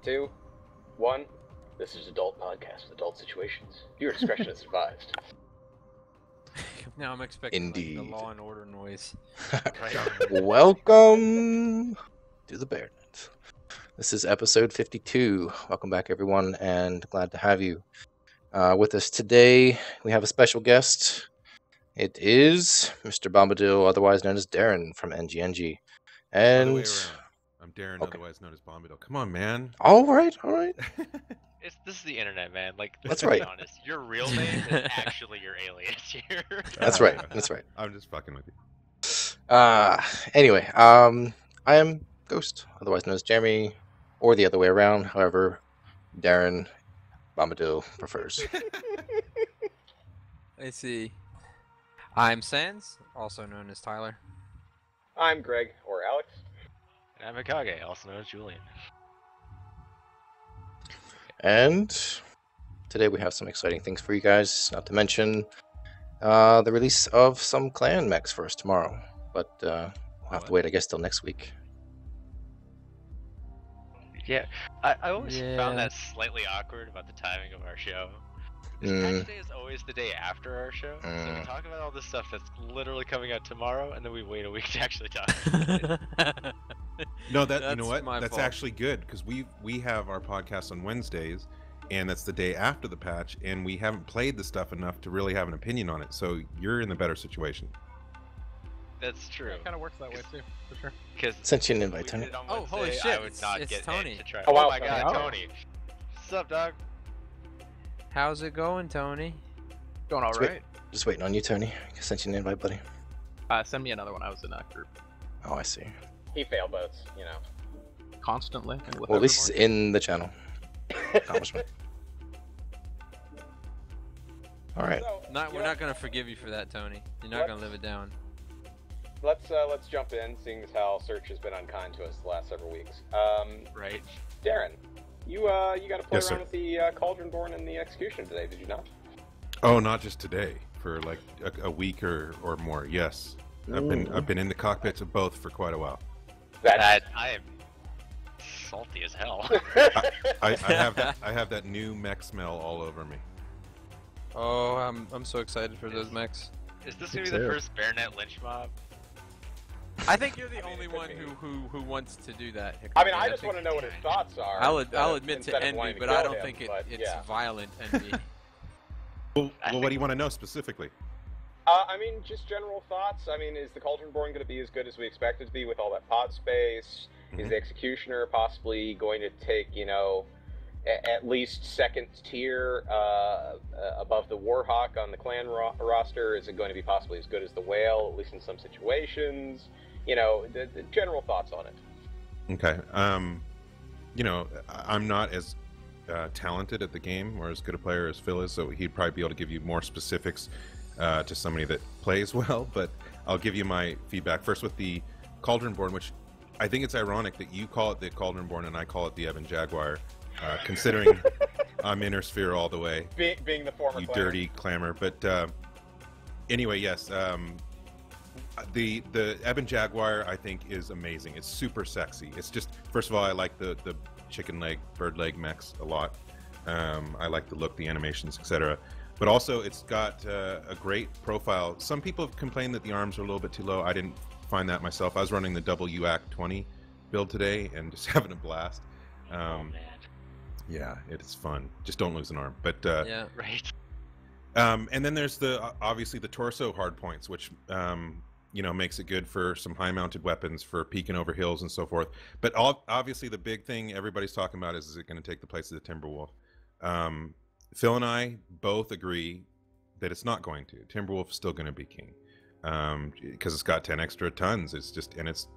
2, 1. This is Adult Podcast with adult situations. Your discretion is advised. Now I'm expecting Indeed. like, the Law and Order noise. Welcome to the BearNet. This is episode 52. Welcome back, everyone, and glad to have you with us today. We have a special guest. It is Mr. Bombadil, otherwise known as Darren from NGNG. And Other way around. I'm Darren, otherwise known as Bombadil. Come on, man. All right. This is the internet, man. Like, That's to right. be honest, your real name is actually your alias here. That's right. I'm just fucking with you. Anyway, I am Ghost, otherwise known as Jeremy, or the other way around, however Darren Bombadil prefers. Let's see. I'm Sans, also known as Tyler. I'm Greg, or Alex. And I'm Akage, also known as Julian. And today we have some exciting things for you guys, not to mention the release of some clan mechs for us tomorrow. But we'll have to wait, I guess, till next week. Yeah, I always found that slightly awkward about the timing of our show. Patch Day is always the day after our show, so we talk about all this stuff that's literally coming out tomorrow, and then we wait a week to actually talk about it. No, you know what? my That's fault. actually good because we have our podcast on Wednesdays, and that's the day after the patch, and we haven't played the stuff enough to really have an opinion on it. So you're in the better situation. That's true. It kind of works that way too, for sure. Because Sent you an invite, Tony. Oh, holy shit, I would not it's get Tony. to try. Oh, wow, Oh my god, Tony. Tony. What's up, dog? How's it going, Tony? Going all right. Just waiting on you, Tony. I sent you an invite, buddy. Send me another one. I was in that group Oh, I see. He fail boats, you know. constantly. And with Well, at least he's everyone. in the channel. Accomplishment. All right. So, We're not gonna forgive you for that, Tony. You're not gonna live it down. Let's jump in, seeing as how Search has been unkind to us the last several weeks. Right. Darren, you got to play Yes, sir. around with the Cauldronborn and the Execution today, did you not? Oh, not just today. For like a week or more. Yes, I've been in the cockpits of both for quite a while. That I am salty as hell. I have that new mech smell all over me. Oh, I'm so excited for those mechs. Is this gonna be the first BearNet lynch mob? I think you're the I mean, only it could one be. who wants to do that. I mean, I just want to know what his thoughts are. I'll admit instead to of envy, wanting to but kill I don't him, think but, it's yeah. violent envy. Well, what do you want to know specifically? I mean, just general thoughts. I mean, is the Cauldronborn going to be as good as we expect it to be with all that pod space? Is the Executioner possibly going to take, at least second tier above the Warhawk on the clan roster? Is it going to be possibly as good as the Whale, at least in some situations? The general thoughts on it. Okay. I'm not as talented at the game or as good a player as Phil is, so he'd probably be able to give you more specifics to somebody that plays well, but I'll give you my feedback. First with the Cauldronborn, which I think it's ironic that you call it the Cauldronborn and I call it the Ebon Jaguar, considering I'm Inner Sphere all the way. Being the former You clan. dirty clamor. But anyway, yes, the Ebon Jaguar I think is amazing. It's super sexy. It's just, first of all, I like the chicken leg, bird leg mechs a lot. I like the look, the animations, etc. But also it's got a great profile. Some people have complained that the arms are a little bit too low. I didn't find that myself. I was running the double UAC 20 build today and just having a blast. Oh man. Yeah, it's fun. Just don't lose an arm. But Yeah. Right. and then there's obviously the torso hard points, which makes it good for some high-mounted weapons for peeking over hills and so forth. But obviously the big thing everybody's talking about is it going to take the place of the Timberwolf? Phil and I both agree that it's not going to. Timberwolf is still going to be king because it's got 10 extra tons. It's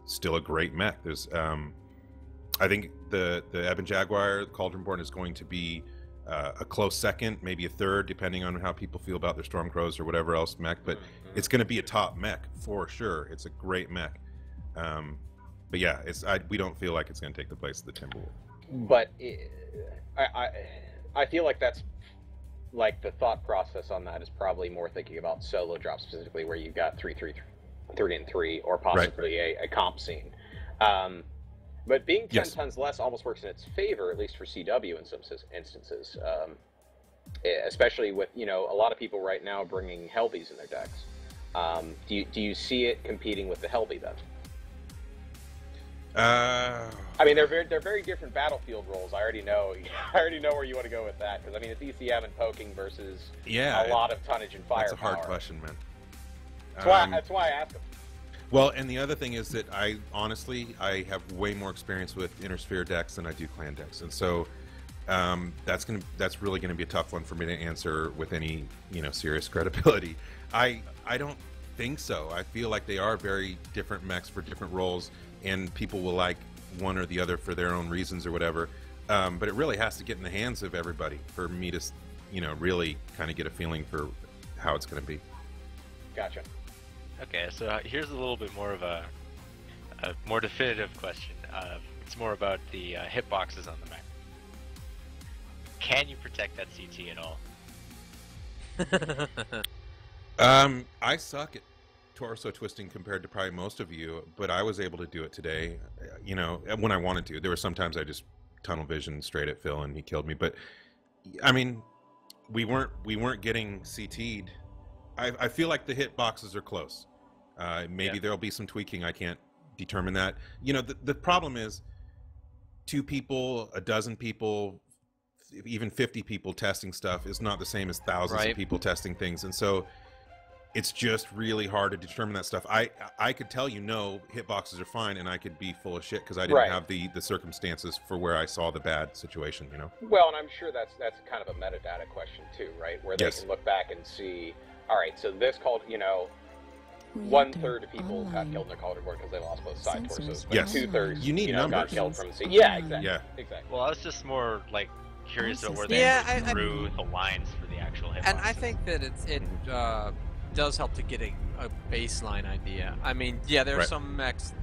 still a great mech. There's I think the Ebon Jaguar, the Cauldronborn, is going to be a close second, maybe a third, depending on how people feel about their Stormcrows or whatever else mech. But it's going to be a top mech for sure. It's a great mech. But yeah, we don't feel like it's going to take the place of the Timberwolf. But I feel like that's like the thought process on that is probably more thinking about solo drops specifically, where you've got 3 and 3, or possibly a comp scene. But being 10 Yes. tons less almost works in its favor, at least for CW in some instances. Especially with, a lot of people right now bringing Helbies in their decks. Do you see it competing with the Helby then? I mean, they're very different battlefield roles. I already know where you want to go with that, because I mean it's ECM and poking versus a lot of tonnage and firepower. That's a hard question, man. That's why I asked them. Well, and the other thing is that I have way more experience with Intersphere decks than I do clan decks, and so that's really gonna be a tough one for me to answer with any serious credibility. I don't think so. I feel like they are very different mechs for different roles, and people will like one or the other for their own reasons or whatever. But it really has to get in the hands of everybody for me to really kind of get a feeling for how it's going to be. Gotcha. Okay, so here's a little bit more of a more definitive question. It's more about the hitboxes on the mech. Can you protect that CT at all? I suck at torso twisting compared to probably most of you, but I was able to do it today. When I wanted to. There were sometimes I just tunnel vision straight at Phil and he killed me. But I mean, we weren't getting CT'd. I feel like the hit boxes are close. Maybe there'll be some tweaking. I can't determine that. The problem is 2 people, a dozen people, even 50 people testing stuff is not the same as thousands of people testing things, and so it's just really hard to determine that stuff. I could tell hitboxes are fine, and I could be full of shit because I didn't have the circumstances for where I saw the bad situation. Well, and I'm sure that's kind of a metadata question too, right? Where they can look back and see, all right, so this called 1/3 of people got killed in their Cauldron Board because they lost both side torsos, but 2/3 you need numbers. got killed from the Yeah, exactly. Yeah, exactly. Well, I was just more like curious about where they drew the lines for the actual hitboxes. And I think that it does help to get a baseline idea. I mean, there are some mechs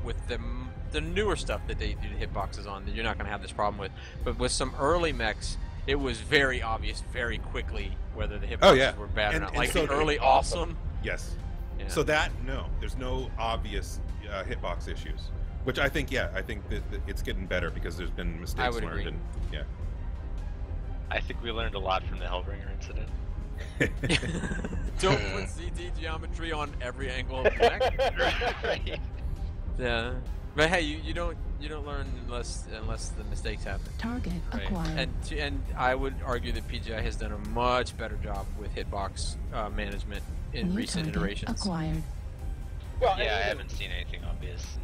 with the newer stuff that they do the hitboxes on that you're not going to have this problem with. But with some early mechs, it was very obvious very quickly whether the hitboxes were bad or not. Like so the early awesome. Yes. Yeah. So there's no obvious hitbox issues. Which I think that it's getting better because there's been mistakes learned. And, I think we learned a lot from the Hellbringer incident. Don't put CT geometry on every angle of the deck. Right. Yeah, but hey, you don't learn unless the mistakes happen. Target acquired. And I would argue that PGI has done a much better job with hitbox management in recent iterations. Acquired. Well, I haven't seen anything obvious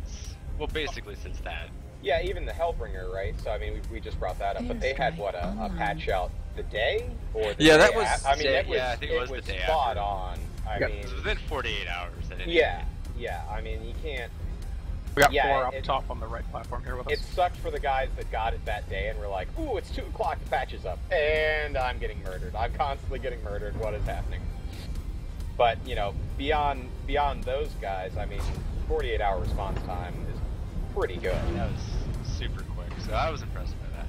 basically since that. Yeah, even the Hellbringer, right? So I mean, we just brought that up, but they had a patch out the day or the day that was. I mean, I think it was the day spot after. on. I mean, it was within 48 hours. Yeah. I mean, you can't. We got 4 up top on the right platform here with us. It sucked for the guys that got it that day and were like, "Ooh, it's 2 o'clock. The patch is up, and I'm getting murdered. I'm constantly getting murdered. What is happening?" But beyond those guys, I mean, 48-hour response time is pretty good. That was super quick, so I was impressed by that.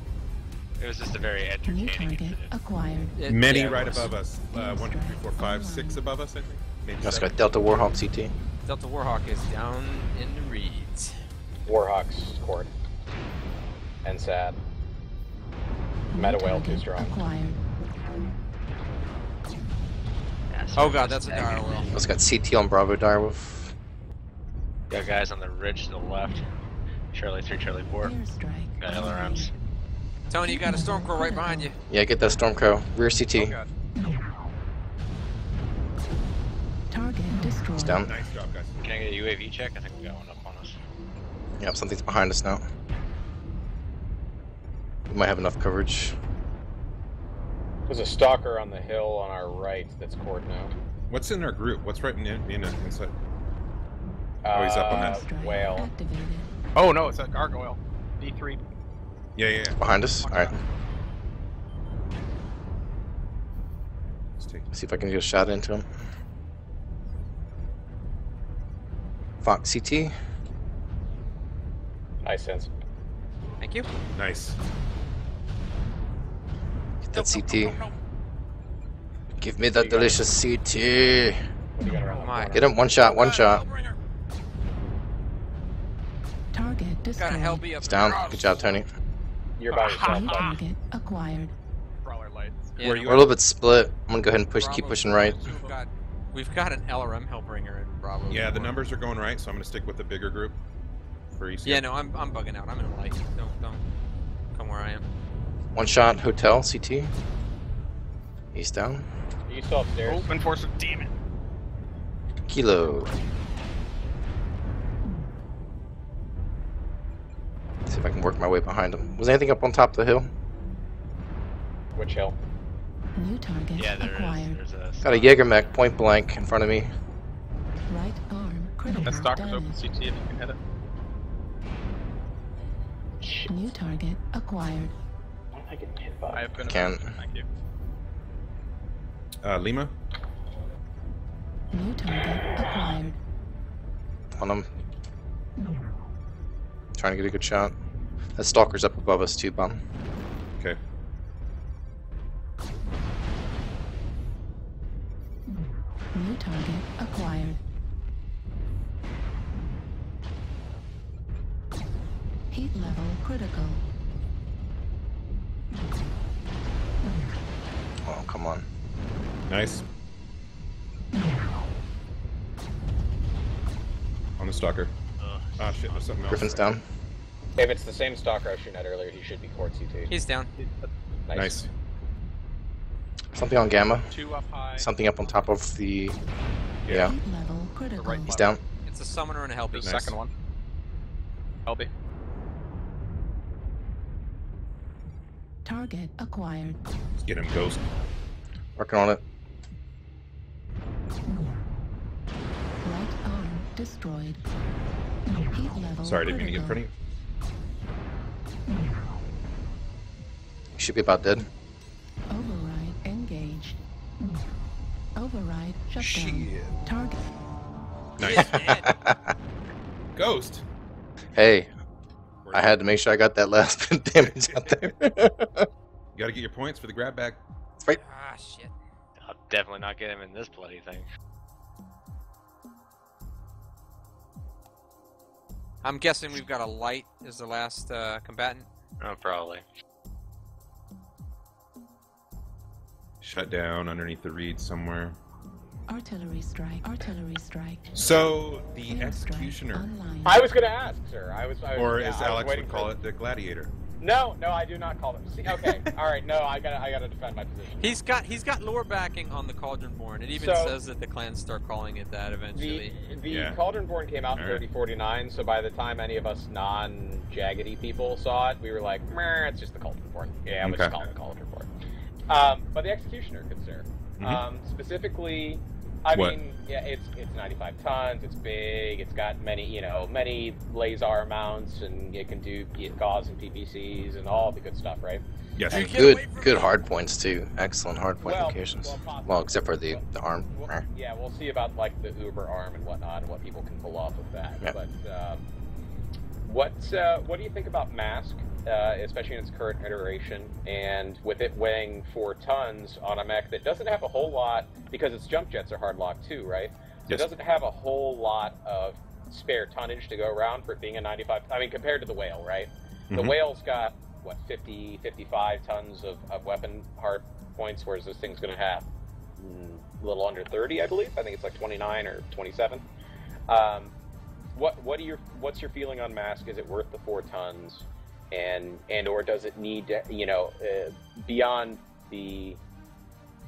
It was just a very entertaining incident. Acquired. Many right above us. 1, 2, 3, 4, 5, 6 above us, I think. Maybe Just got Delta Warhawk CT. Delta Warhawk is down in the reeds. Warhawk's court. And sad. Meta whale too strong. Acquired. Oh god, that's a dire whale. Also got CT on Bravo Direwolf. Got guys on the ridge to the left. Charlie 3, Charlie 4. Airstrike. Got LRMs. Tony, you got a Stormcrow right behind you. Yeah, get that Stormcrow. Rear CT. Oh god. Target destroyed. It's down. Nice job, guys. Can I get a UAV check? I think we got one up on us. Yep, something's behind us now. We might have enough coverage. There's a stalker on the hill on our right that's court now. What's in our group? What's right inside? Oh, he's up on that. Whale. Activated. Oh no, it's a gargoyle. D3. Yeah. Behind us? Alright. Let's take See if I can get a shot into him. Fox CT. Nice sense. Thank you. Nice. Get that CT. Give me that delicious CT. What do you got around the My. corner? Get him, one shot. Target destroyed. Got a Hellbee up It's down. there. Good job, Tony. You're by yourself, New bud. target acquired. Crawler lights. Yeah, Where no, you We're a little bit split. I'm gonna go ahead and keep Bravo's pushing right. We've got an LRM Hellbringer in Bravo. Yeah, the before. numbers are going right, so I'm going to stick with the bigger group for ECM. Yeah, no, I'm bugging out. I'm in a light. Don't come where I am. One shot, hotel, CT. He's down. Are you still upstairs? Oh, enforcer, damn it. Kilo. See if I can work my way behind him. Was anything up on top of the hill? Which hill? New target Yeah, there acquired. is. There's a Got a Jägermech point blank in front of me. Right arm critical That stalker's damage. open CT if you can hit it. New target acquired. What am I getting hit by? I have been. Can't. Thank you. Lima? New target acquired. On him. Trying to get a good shot. That stalker's up above us too, Bum. Okay. New target acquired. Heat level critical. Oh, come on. Nice. On the stalker. Ah, shit, there's something else. Griffin's down. If it's the same stalker I was shooting at earlier, he should be court CT. He's down. Nice. Something on Gamma. 2 up high. Something up on top of the... Yeah. Heat level critical. right He's down. It's a summoner and a The Hellbee. Nice. second one. LB. Target acquired. Let's get him, Ghost. Working on it. Right arm destroyed. Heat level Sorry, didn't mean to get in front of you. He should be about dead. Override engaged. Override shut down. Shit. Target. Nice. Ghost. Hey, I had to make sure I got that last bit of damage out there. You gotta get your points for the grab bag. Ah, shit. I'll definitely not get him in this bloody thing. I'm guessing we've got a light as the last combatant. Oh, probably. Shut down underneath the reeds somewhere. Artillery strike. Artillery strike. So, the Airstrike executioner, online. I was gonna ask, sir. I was or yeah, as I was Alex waiting would for call it, the gladiator. No, I do not call them. See, okay, all right. No, I gotta defend my position. He's got lore backing on the Cauldronborn. It even So- says that the clans start calling it that eventually. The Yeah. Cauldronborn came out in All right. 3049, so by the time any of us non-jaggedy people saw it, we were like, meh, it's just the Cauldronborn. Yeah, we'll just Okay. call it the Cauldronborn. But the Executioner, good sir. Mhm. Specifically, I What? mean, yeah, it's 95 tons, it's big, it's got many laser mounts, and it can do gauze and PPCs and all the good stuff, right? Yes. Get Good, away from good me. hard points too. Excellent hard point locations. possibly. Well, except for the arm. Well, yeah, we'll see about like the Uber arm and whatnot, and what people can pull off with that. Yeah. But what do you think about Mask, especially in its current iteration, and with it weighing 4 tons on a mech that doesn't have a whole lot, because its jump jets are hard locked too, right? So Yes. it doesn't have a whole lot of spare tonnage to go around for it being a 95. I mean, compared to the Whale, right? The Mhm. Whale's got what 55 tons of weapon hard points, whereas this thing's going to have a little under 30, I believe. I think it's like 29 or 27. What's your feeling on Mask? Is it worth the 4 tons, and or does it need to, beyond the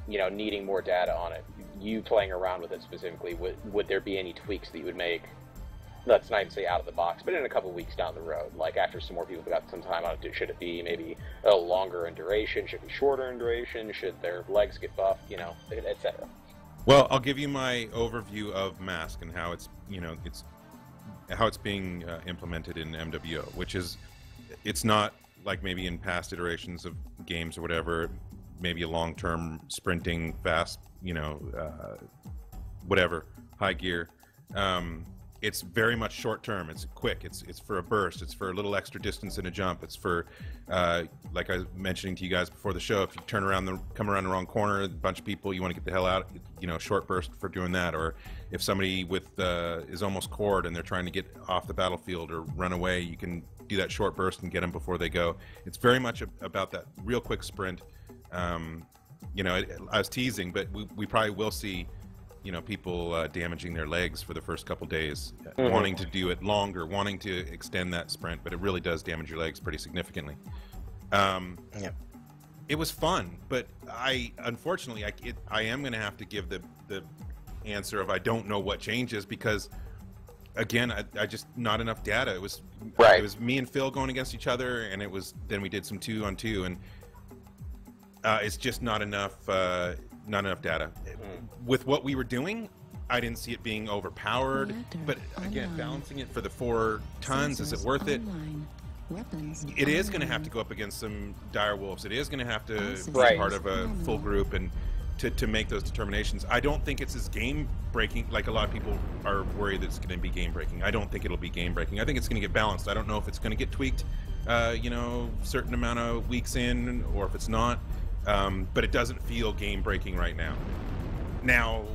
needing more data on it? You playing around with it specifically, would there be any tweaks that you would make? Let's not even say out of the box, but in a couple weeks down the road, like after some more people have got some time on it, should it be maybe a little longer in duration? Should it be shorter in duration? Should their legs get buffed? Etc. Well, I'll give you my overview of Mask and how it's how it's being implemented in MWO, which is it's not like maybe in past iterations of games or whatever, maybe a long-term sprinting fast, whatever high gear. it's very much short term. It's quick. It's for a burst. It's for a little extra distance in a jump. It's for, like I was mentioning to you guys before the show, if you come around the wrong corner, a bunch of people, you want to get the hell out, short burst for doing that. Or if somebody is almost cored and they're trying to get off the battlefield or run away, you can do that short burst and get them before they go. It's very much about that real quick sprint. I was teasing, but we probably will see people damaging their legs for the first couple days, wanting to do it longer, wanting to extend that sprint, but it really does damage your legs pretty significantly. It was fun, but unfortunately I am going to have to give the answer of I don't know what changes, because again, I just not enough data. It was me and Phil going against each other, and then we did some 2-on-2, and it's just not enough data. With what we were doing, I didn't see it being overpowered, but again, balancing it for the 4 tons, is it worth it? It is going to have to go up against some dire wolves. It is going to have to be part of a full group and to make those determinations. I don't think it's as game breaking, like a lot of people are worried that it's going to be game breaking. I don't think it'll be game breaking. I think it's going to get balanced. I don't know if it's going to get tweaked, certain amount of weeks in, or if it's not. But it doesn't feel game breaking right now. Now,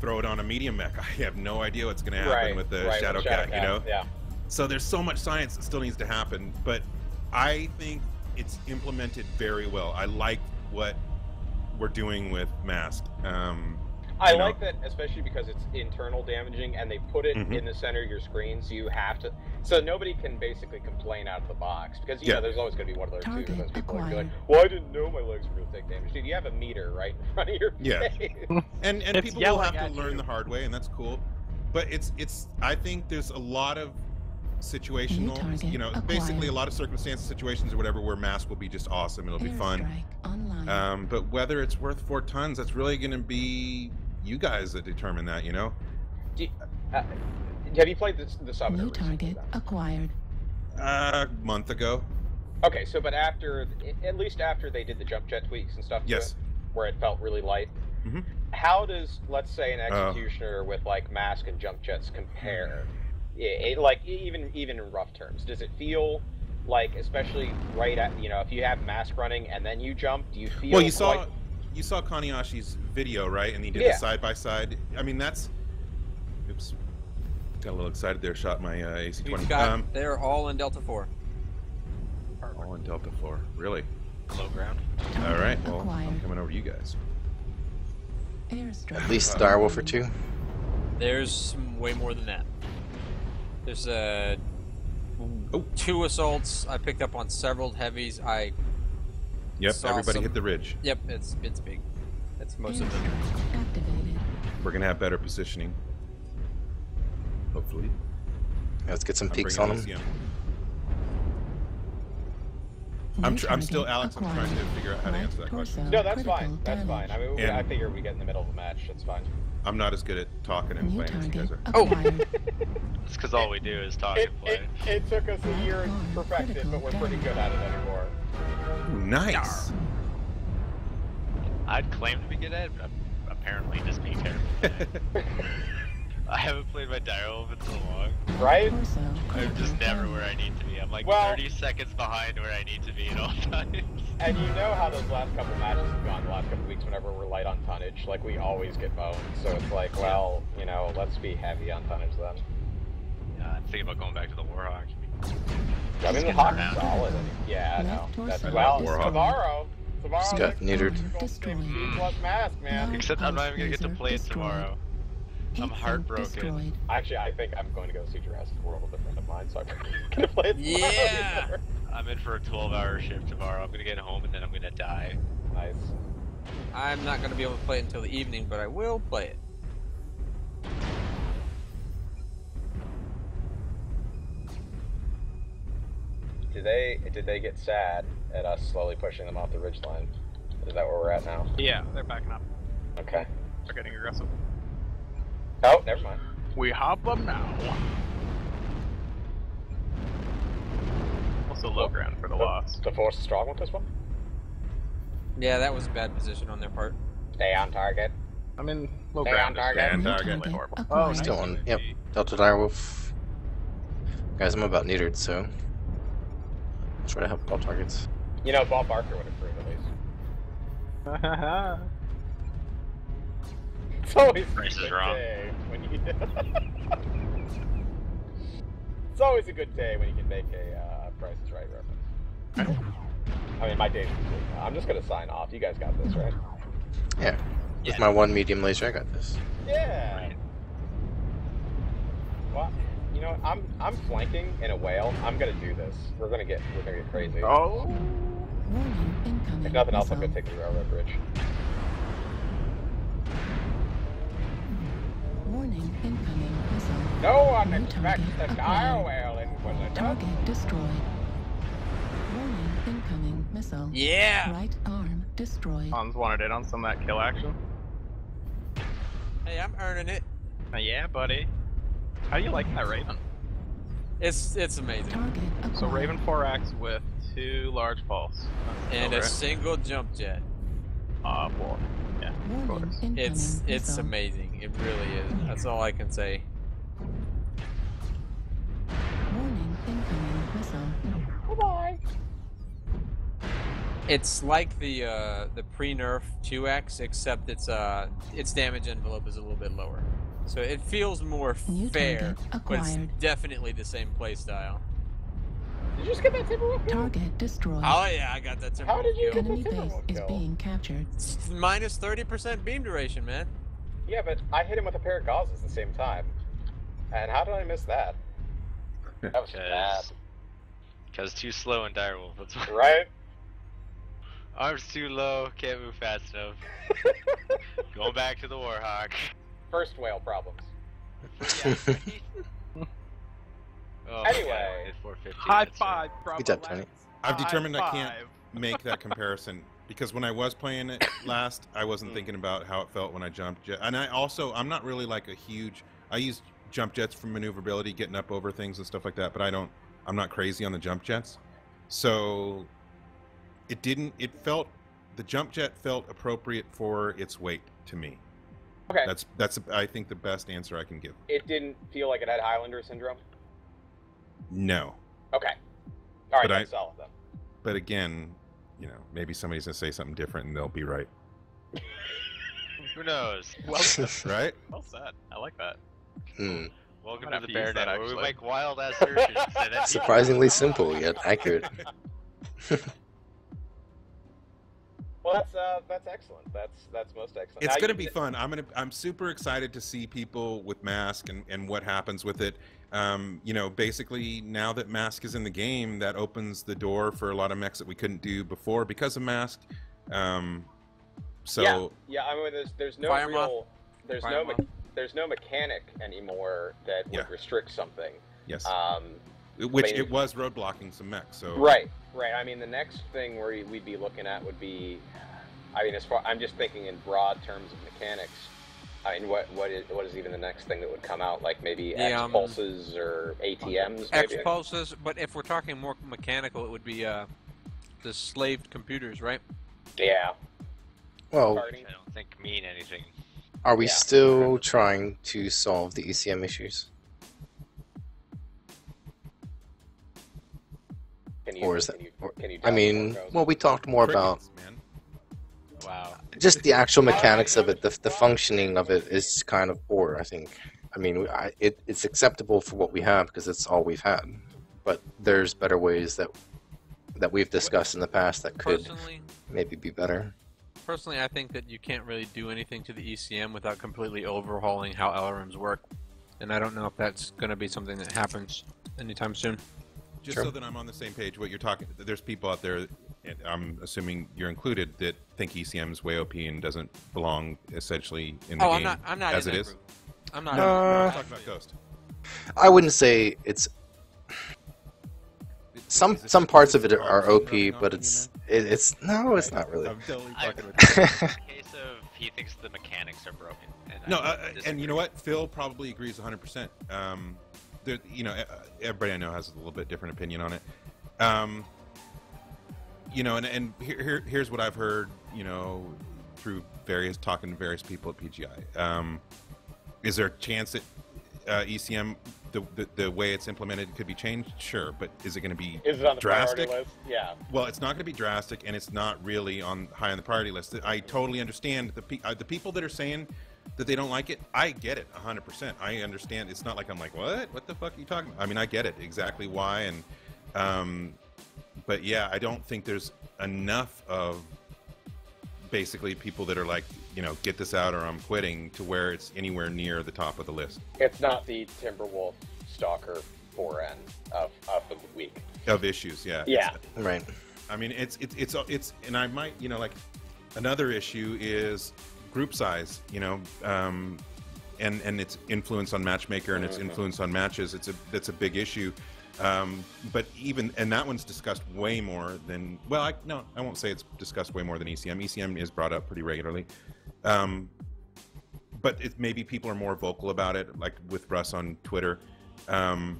throw it on a medium mech. I have no idea what's going to happen with the Shadow Cat, Yeah. So there's so much science that still needs to happen, but I think it's implemented very well. I like what we're doing with Mask. I like that, especially because it's internal damaging, and they put it in the center of your screen, so you have to. So nobody can basically complain out of the box, because there's always going to be one of those two. Those people are like, "Well, I didn't know my legs were going to take damage." Dude, you have a meter right in front of your face. and people will have to learn the hard way, and that's cool. But it's. I think there's a lot of situational, basically a lot of circumstances, situations, or whatever, where Mask will be just awesome. It'll be fun. But whether it's worth 4 tons, that's really going to be you guys that determine that, Have you played the Summoner? New target acquired. A month ago. Okay, so but at least after they did the jump jet tweaks and stuff, yes, where it felt really light. How does, let's say, an executioner with like Mask and jump jets compare? Like even in rough terms, does it feel like, especially right at if you have Mask running and then you jump, do you feel? Well, you saw Kaneyashi's video, right? And he did the side by side. I mean, that's. Oops, got a little excited there. Shot my AC-20. They're all in Delta 4. All in Delta 4, really? Low ground. All right. Well, I'm coming over to you guys. At least Direwolf or 2. There's way more than that. There's 2 assaults. I picked up on several heavies. Yep, everybody hit the ridge. Yep, it's big. That's most of them. Activated. We're gonna have better positioning. Hopefully. Let's get some peeks on them. I'm still, Alex, I'm trying to figure out how to answer that question. No, that's fine. That's fine. I mean, I figure we get in the middle of a match. That's fine. I'm not as good at talking and playing as you guys are. It's because all we do is talk and play. It took us a year to perfect it, but we're pretty good at it anymore. Ooh, nice. I'd claim to be good at it, but I'm apparently just being terrible. I haven't played my Direwolf in so long. Right? I'm just never where I need to be. I'm like 30 seconds behind where I need to be at all times. And you know how those last couple matches have gone the last couple weeks whenever we're light on tonnage. Like, we always get boned. So it's like, well, let's be heavy on tonnage then. Yeah, I'm thinking about going back to the Warhawk. I mean, the Hawk's solid. Yeah, no. That's, well, tomorrow Just got neutered. plus Mask, man. Except I'm not even going to get to play it tomorrow. I'm heartbroken. Actually, I think I'm going to go see Jurassic World with a friend of mine, so I'm going to play it tomorrow. Yeah! I'm in for a 12-hour shift tomorrow. I'm going to get home and then I'm going to die. Nice. I'm not going to be able to play it until the evening, but I will play it. Did they get sad at us slowly pushing them off the ridgeline? Is that where we're at now? Yeah, they're backing up. Okay. They're getting aggressive. Oh, never mind. We hop them now. Also low ground for the loss. The force is strong with this one? Yeah, that was a bad position on their part. Stay on target. I mean, Low Stay ground on is target. definitely Target horrible. acquired. Oh, nice. Still on. Yep. Delta Direwolf. Guys, I'm about neutered, so I'll try to help all targets. You know, Bob Barker would approve at least. It's always Price a is good wrong. day when you. It's always a good day when you can make a Price is Right reference. I mean, my day's complete now. I'm just gonna sign off. You guys got this, right? Yeah. Yeah. With my one medium laser, I got this. Yeah. Well, you know, I'm flanking in a whale. I'm gonna do this. We're gonna get crazy. Oh. Warning, incoming. If nothing else, I'm missile. gonna take the railroad bridge. Warning, incoming missile. No one New expects target the dire acquired. whale Inquisitor. Target destroyed. Warning, incoming missile. Yeah. Right arm destroyed. Hans wanted in on some of that kill action. Hey, I'm earning it. Yeah, buddy. How do you like that Raven? It's amazing. Target acquired. So Raven 4X with 2 large pulse. And a single jump jet. Well, yeah, of Warning, course. incoming It's missile. amazing. It really is. That's all I can say. Warning, incoming missile. Bye. It's like the pre-nerf 2X, except its damage envelope is a little bit lower. So it feels more New fair, target but it's acquired. definitely the same playstyle. Did you just get that Timberwolf kill? Target destroyed. Oh yeah, I got that How did you kill. get Enemy the base Timberwolf is kill? being captured. It's minus 30% beam duration, man. Yeah, but I hit him with a pair of gauzes at the same time. And how did I miss that? That was bad. Because too slow in Direwolf. That's why. Right? Arms too low, can't move fast enough. Going back to the Warhawk. First whale problems. Oh, Anyway. hit 450. High that's five, Bravo. Good job, Tony. I've High determined I five. can't make that comparison because when I was playing it last, I wasn't thinking about how it felt when I jumped jet. And I'm not really like a huge. I use jump jets for maneuverability, getting up over things and stuff like that. But I'm not crazy on the jump jets. So it felt, the jump jet felt appropriate for its weight to me. Okay. That's I think the best answer I can give. It didn't feel like it had Highlander syndrome? No. Okay. Alright, But that's solid then. But again, maybe somebody's gonna say something different and they'll be right. Who knows? Well said. Right? Well said. I like that. Mm. Welcome I'm gonna to the have to use that, BearNet, where we actually. make wild assertions. and then Surprisingly simple yet accurate. Well, that's excellent. That's most excellent. It's Now, gonna you- be fun. I'm super excited to see people with Mask and what happens with it. Basically now that Mask is in the game, that opens the door for a lot of mechs that we couldn't do before because of Mask. So yeah. I mean, there's no Fire real, Fire there's no mechanic anymore that would Yeah. restrict something. yes, I which mean- it was roadblocking some mechs. So Right. I mean, the next thing where we'd be looking at would be, I mean, I'm just thinking in broad terms of mechanics. I mean, what is even the next thing that would come out? Like maybe X pulses or ATMs. X Maybe. pulses, but if we're talking more mechanical, it would be the slaved computers, right? Yeah. Well, Targeting. I don't think mean anything. are we Yeah. still trying to solve the ECM issues? Can you, Or is that- Can you, or- can you I mean, well, we talked more about crickets, man. Wow. just the actual mechanics of it. The functioning of it is kind of poor, I think. I mean, it's acceptable for what we have because it's all we've had. But there's better ways that we've discussed in the past that could maybe be better. Personally, I think that you can't really do anything to the ECM without completely overhauling how LRMs work. And I don't know if that's going to be something that happens anytime soon. Just Sure. so that I'm on the same page, what you're talking, there's people out there, and I'm assuming you're included, that think ECM's way OP and doesn't belong essentially in the game I'm not as in it that is. group. I'm not. No. in I'm that talking group. about Ghost. I wouldn't say it's some parts of it are OP, but it's no, it's not really. I'm totally fucking with In the case of he thinks the mechanics are broken. And No, I and disagree. you know what? Phil probably agrees 100%. There, everybody I know has a little bit different opinion on it. And here's what I've heard, through talking to various people at PGI. Is there a chance that ECM, the way it's implemented, could be changed? Sure, but is it going to be Is it on the drastic? priority list? Yeah. Well, it's not going to be drastic, and it's not really high on the priority list. I totally understand the people that are saying that they don't like it. I get it 100%. I understand. It's not like I'm like, what the fuck are you talking about? I mean, I get it exactly why, and but yeah, I don't think there's enough of basically people that are like, get this out or I'm quitting, to where it's anywhere near the top of the list. It's not the Timberwolf Stalker 4N of the week. Of issues, yeah. Yeah. Right. I mean, it's, and I might, like, another issue is group size, and its influence on matchmaker and its influence on matches. That's a big issue. But and that one's discussed way more than, I won't say it's discussed way more than ECM. ECM is brought up pretty regularly. But maybe people are more vocal about it, like with Russ on Twitter. But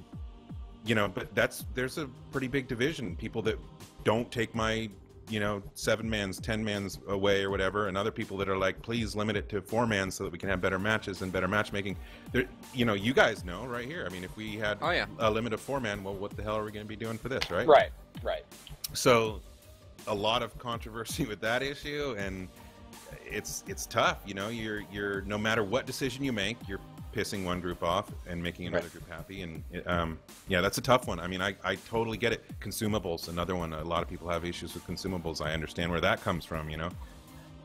there's a pretty big division. People that don't take my, 7-mans, 10-mans away or whatever, and other people that are like, please limit it to 4-mans so that we can have better matches and better matchmaking. There, you guys know right here. I mean, if we had a limit of 4-man, well, what the hell are we going to be doing for this, right? Right. So, a lot of controversy with that issue, and it's tough. You're no matter what decision you make, you're pissing one group off and making another group happy, and that's a tough one. I mean, I totally get it. Consumables, another one. A lot of people have issues with consumables. I understand where that comes from.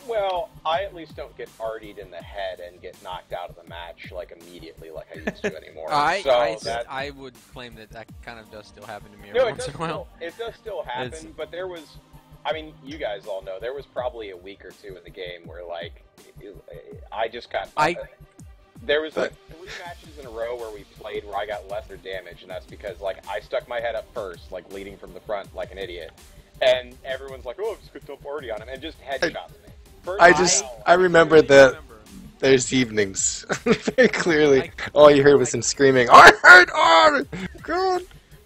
Well, I at least don't get artied in the head and get knocked out of the match like immediately like I used to anymore. I would claim that kind of does still happen to me every once in a while. It does still happen, but there was, I mean, you guys all know, there was probably a week or two in the game where, like, I just got... There was like 3 matches in a row where we played where I got lesser damage, and that's because, like, I stuck my head up first, like, leading from the front like an idiot. And everyone's like, oh, I'm just going to throw party on him, and just headshots me. I remember that there's evenings very clearly. All you heard was him screaming, I hate R! God!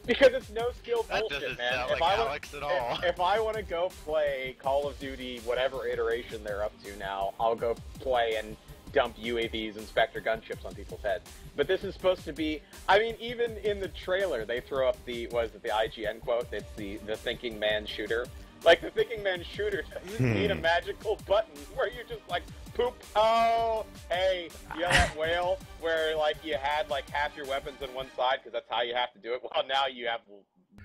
Because it's no skill bullshit, that doesn't man. sound like Alex at all. If I want to go play Call of Duty, whatever iteration they're up to now, I'll go play and dump UAVs and Spectre gunships on people's heads. But this is supposed to be, I mean, even in the trailer, they throw up the IGN quote? It's the thinking man shooter. Like, the thinking man shooter doesn't need a magical button where you're just like, poop, oh, hey, you know that whale where, like, you had, like, half your weapons on one side because that's how you have to do it? Well, now you have,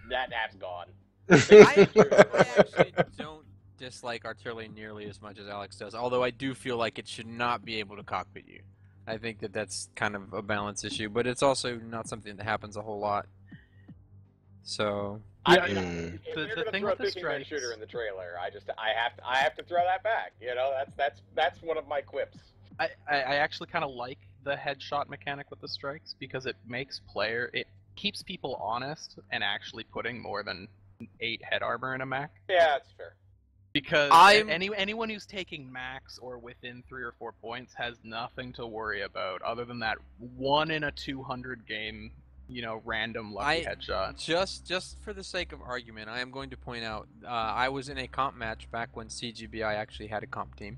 that's gone. I actually don't dislike artillery nearly as much as Alex does, although I do feel like it should not be able to cockpit you. I think that that's kind of a balance issue, but it's also not something that happens a whole lot. So I mean, if you're the gonna thing throw with a the thinking man strikes, shooter in the trailer, I have to throw that back. That's one of my quips. I actually kind of like the headshot mechanic with the strikes because it keeps people honest and actually putting more than 8 head armor in a Mac. Yeah, that's fair. Because anyone who's taking max or within 3 or 4 points has nothing to worry about other than that 1 in a 200 game, random lucky headshot. Just for the sake of argument, I am going to point out I was in a comp match back when CGBI actually had a comp team,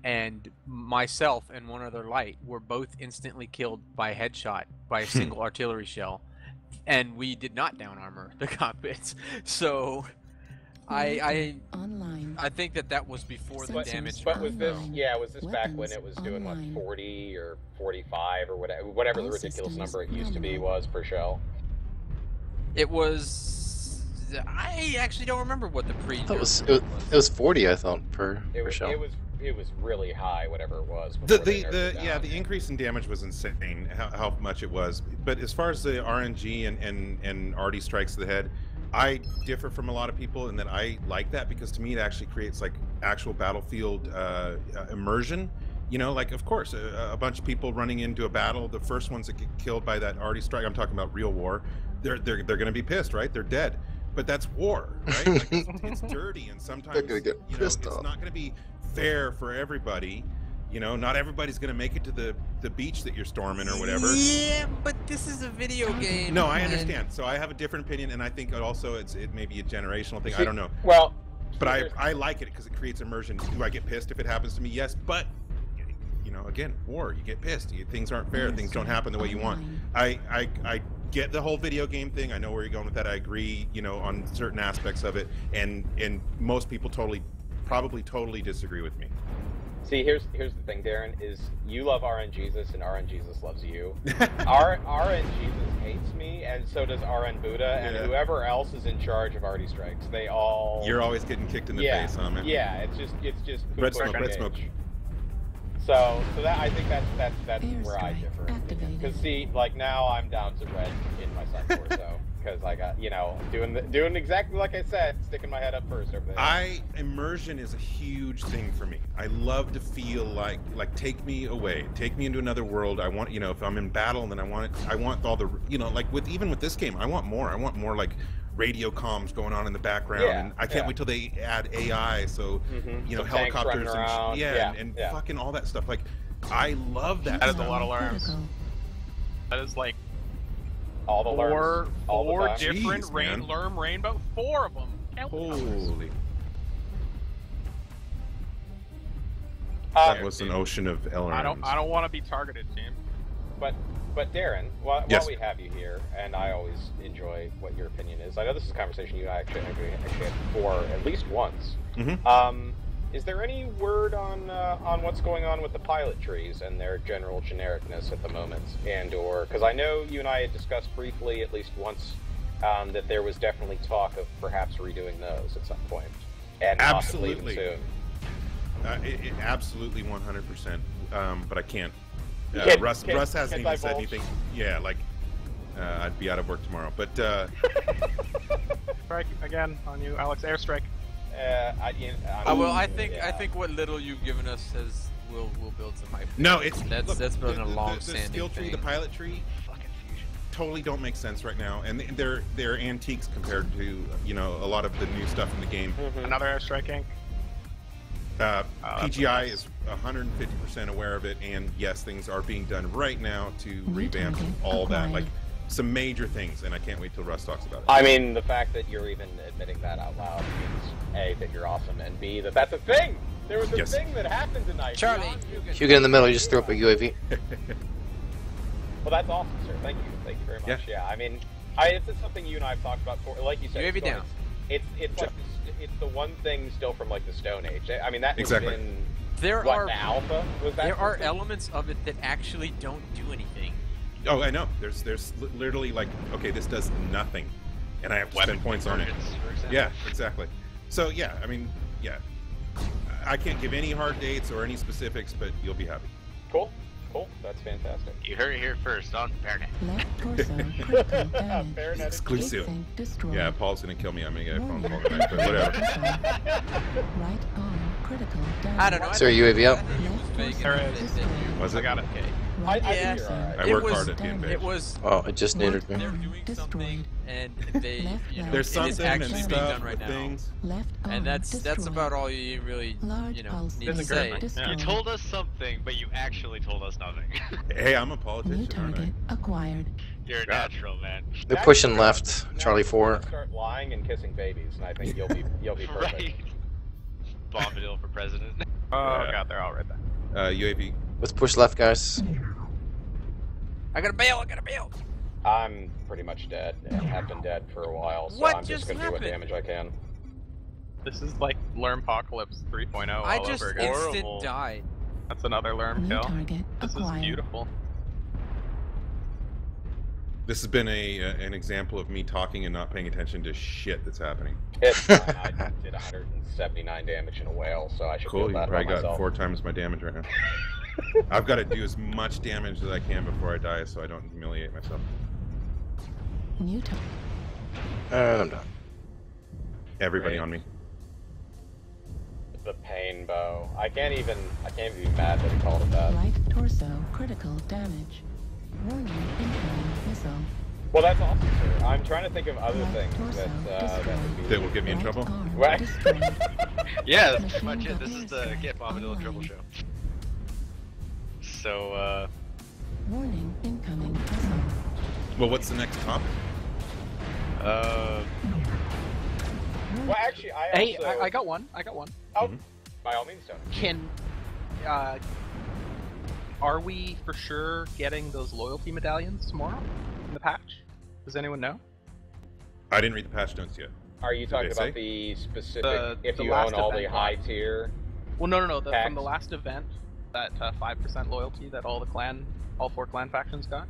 and myself and one other light were both instantly killed by a headshot by a single artillery shell, and we did not down armor the cockpits. So I think that was before the damage. But was this back when it was doing like 40 or 45 or whatever the ridiculous number it used to be was per shell? It was. I actually don't remember what the pre. It was 40, I thought, per shell. It was really high, whatever it was. The increase in damage was insane. How much it was. But as far as the RNG and RD strikes to the head, I differ from a lot of people in that I like that because to me it actually creates like actual battlefield immersion. Like, of course, a bunch of people running into a battle, the first ones that get killed by that RD strike, I'm talking about real war, they're going to be pissed, right? They're dead. But that's war, right? Like, it's dirty, and sometimes they're going to get pissed off. It's not going to be fair for everybody. Not everybody's going to make it to the beach that you're storming or whatever. Yeah, but this is a video game. No, I understand. So I have a different opinion, and I think also it may be a generational thing. I don't know. Well, But I like it because it creates immersion. Do I get pissed if it happens to me? Yes, but you know, again, war. You get pissed. Things aren't fair. Things don't happen the way you want. I get the whole video game thing. I know where you're going with that. I agree, you know, on certain aspects of it, and most people probably totally disagree with me. See, here's the thing, Darren, is you love RNGesus and RNGesus loves you. RNGesus hates me, and so does RN Buddha, and whoever else is in charge of Artie Strikes. They all... You're always getting kicked in the face, huh, man? Yeah, it's just red smoke. So that, I think that's where I differ. Because see, like now I'm down to red in my side torso. Because I got, you know, doing exactly like I said, sticking my head up first over there. Immersion is a huge thing for me. I love to feel like take me away, take me into another world. I want, you know, if I'm in battle, then I want all the, you know, like even with this game, I want more like radio comms going on in the background, and I can't wait till they add AI, so you know, helicopters and fucking all that stuff. Like, I love that. That is a lot of lerms. That is like all the lerms. Four different lerm rainbow. 4 of them. Holy. That was an ocean of lerms. I don't want to be targeted, team. But Darren, while we have you here, and I always enjoy what your opinion is. I know this is a conversation you and I actually had before at least once. Is there any word on what's going on with the pilot trees and their general genericness at the moment, and/or because I know you and I had discussed briefly at least once that there was definitely talk of perhaps redoing those at some point, and absolutely soon. Absolutely 100%. But I can't. Russ hasn't even said anything. Yeah, like I'd be out of work tomorrow. But strike again on you, Alex. Airstrike. I think what little you've given us will build some hype. No, that's been a long-standing skill tree, the pilot tree, fucking fusion, totally don't make sense right now, and they're antiques compared to, you know, a lot of the new stuff in the game. Another airstriking. PGI is 150% aware of it, and yes, things are being done right now to revamp all that, like some major things, and I can't wait till Russ talks about it. I mean, the fact that you're even admitting that out loud means A, that you're awesome, and B, that's a thing! There was a thing that happened tonight. Charlie! If you get in the middle, you just throw up a UAV. Well, that's awesome, sir. Thank you very much. Yeah, I mean, it's something you and I have talked about before. Like you said, UAV down. It's like it's the one thing still from like the Stone Age. I mean, that was in the alpha. Was that? There are elements of it that actually don't do anything. Oh, I know. There's literally like, okay, this does nothing, and I have to spend points on it. Yeah, exactly. So yeah, I mean, yeah, I can't give any hard dates or any specifics, but you'll be happy. Cool. That's fantastic. You heard it here first on TheBearNet. Left torso critical damage. TheBearNet exclusive. Yeah, Paul's gonna kill me. I'm gonna get a phone call tonight, but whatever. Right arm critical damage. I don't know. Sir, UAV out. Was it? I got it. I think you're alright. I work hard at the invasion. It was. Oh, it just needed me. They're doing something, and they, you know, There's it something is and actually being stuff done right with now. things. And that's about all you really, you know, need to say. You told us something, but you actually told us nothing. Hey, I'm a New politician, aren't I? target acquired. You're a natural, man. They're pushing left, Charlie 4. Start lying and kissing babies, and I think you'll be perfect. Right. Bombadil for president. Oh god, they're all right there. UAV. Let's push left, guys. I gotta bail. I'm pretty much dead, and have been dead for a while, so What I'm just just gonna do what happened? damage I can. This is like Lermpocalypse 3.0 all I just over again. instant died. That's another Lerm New kill. target This is acquired. beautiful. This has been an example of me talking and not paying attention to shit that's happening. It's fine. I did 179 damage in a whale, so I should Cool, feel you bad probably about got myself. 4 times my damage right now. I've got to do as much damage as I can before I die, so I don't humiliate myself. New target. I'm done. Everybody Great. on me. The pain bow. I can't even be mad that he called it that. Right torso critical damage. Warning incoming missile. Well, that's awesome, sir. I'm trying to think of other Right things torso that would be. That will get me in Right trouble? arm Right. destroyed. Yeah, that's pretty Machine much it. gun This is the airstrike Get Bombadil Trouble online. show. So, Warning incoming missile. Well, what's the next topic? Warning Well, actually, I got one. Oh, by all means, Tony. Can are we for sure getting those loyalty medallions tomorrow in the patch? Does anyone know? I didn't read the patch notes yet. Are you talking about the specific? If you own all the high tier. Well, no. From the last event, that 5% loyalty that all 4 clan factions got.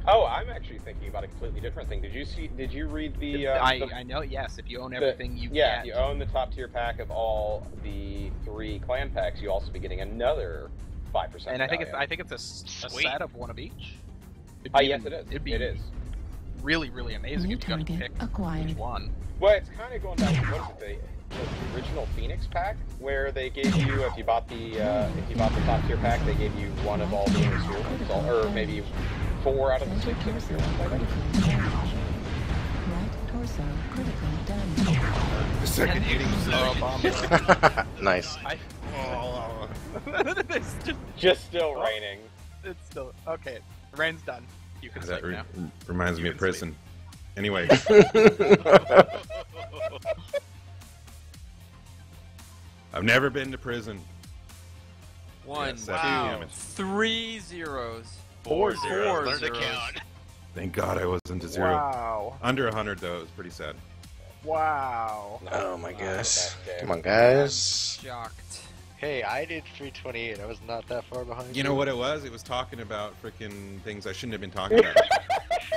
Oh, I'm actually thinking about a completely different thing. Did you read the? I know. Yes, if you own everything, you get. If you own the top tier pack of all the 3 clan packs, you also be getting another 5%. And I think it's a set of one of each. Yes, it is. It is really, really amazing if you got to pick which one. Well, it's kind of going back to what is it, the original Phoenix pack, where they gave you, if you bought the top tier pack, they gave you one of all the Inner ones, or maybe 4 out of the 6 Inner ones, I think. Right torso critical damage. The second hitting Nice. Just still raining. It's still okay. The rain's done. You can sleep now. Reminds me of prison. Anyway. I've never been to prison. 1, Yeah, 2, 3 zeros. 4 4 zeros. Learn to zeros. count. Thank God I wasn't to 0. Wow. Under 100 though, it was pretty sad. Wow. Oh my gosh. Come on, guys. Shocked. Hey, I did 328. I was not that far behind. You know what it was? It was talking about freaking things I shouldn't have been talking about.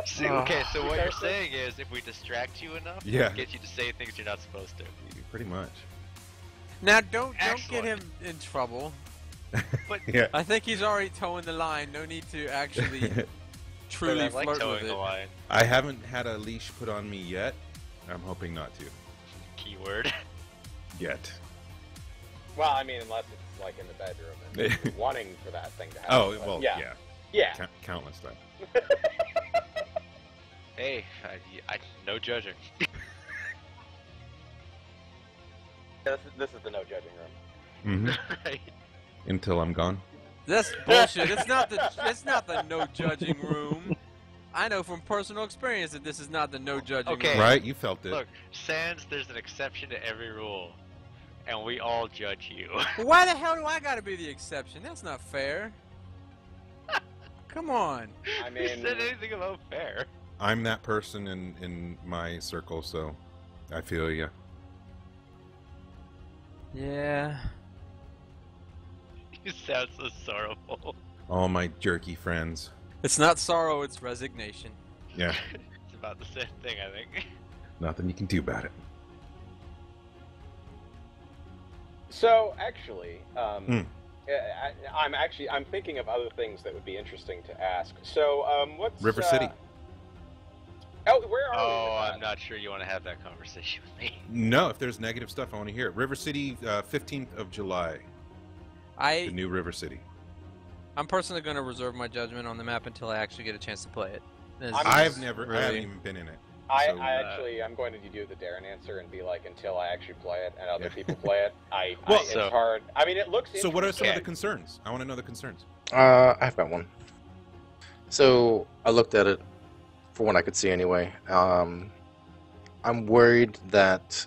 See, okay, so what you're saying is if we distract you enough, Yeah. we get you to say things you're not supposed to. Pretty much. Now don't Excellent. get him in trouble. But Yeah. I think he's already towing the line. No need to actually truly I like flirt towing with the it. line. I haven't had a leash put on me yet. I'm hoping not to. Keyword. Yet. Well, I mean, unless it's like in the bedroom and you're wanting for that thing to happen. Oh, but well, yeah. yeah. Countless times. Hey, I no judging. This is the no judging room. Mm-hmm. Right. Until I'm gone. That's bullshit. It's not the no judging room. I know from personal experience that this is not the no judging Okay. room. Right? You felt it. Look, Sans, there's an exception to every rule, and we all judge you. Why the hell do I gotta be the exception? That's not fair. Come on. I Who mean, said anything about fair? I'm that person in my circle, so I feel you. Yeah. You sound so sorrowful. All my jerky friends. It's not sorrow, it's resignation. Yeah. It's about the same thing, I think. Nothing you can do about it. so actually, I'm thinking of other things that would be interesting to ask. So, what's River City. Oh, where are we? Oh, with that? I'm not sure you want to have that conversation with me. No, if there's negative stuff, I want to hear it. River City, 15th of July. The new River City. I'm personally going to reserve my judgment on the map until I actually get a chance to play it. I haven't even been in it. I'm going to do the Darren answer and be like, until I actually play it and other people play it. It's so- hard. I mean, it looks. So what are some of interesting. the concerns? I want to know the concerns. I've got one. So I looked at it, for what I could see anyway. I'm worried that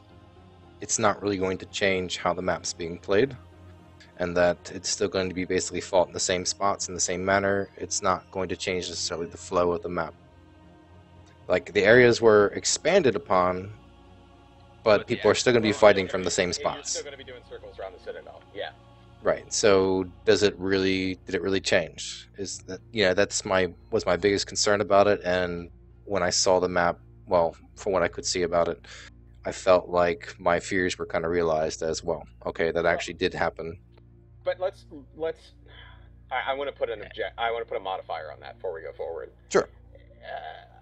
it's not really going to change how the map's being played, and that it's still going to be basically fought in the same spots in the same manner. It's not going to change necessarily the flow of the map. Like, the areas were expanded upon, but people are still going to be fighting from the same You're spots. still going to be doing circles around the Citadel. Yeah. Right. So did it really change? Is that, was my biggest concern about it. And when I saw the map, well, from what I could see about it, I felt like my fears were kind of realized as well. Okay, that actually did happen. But let's. I want to put I want to put a modifier on that before we go forward. Sure.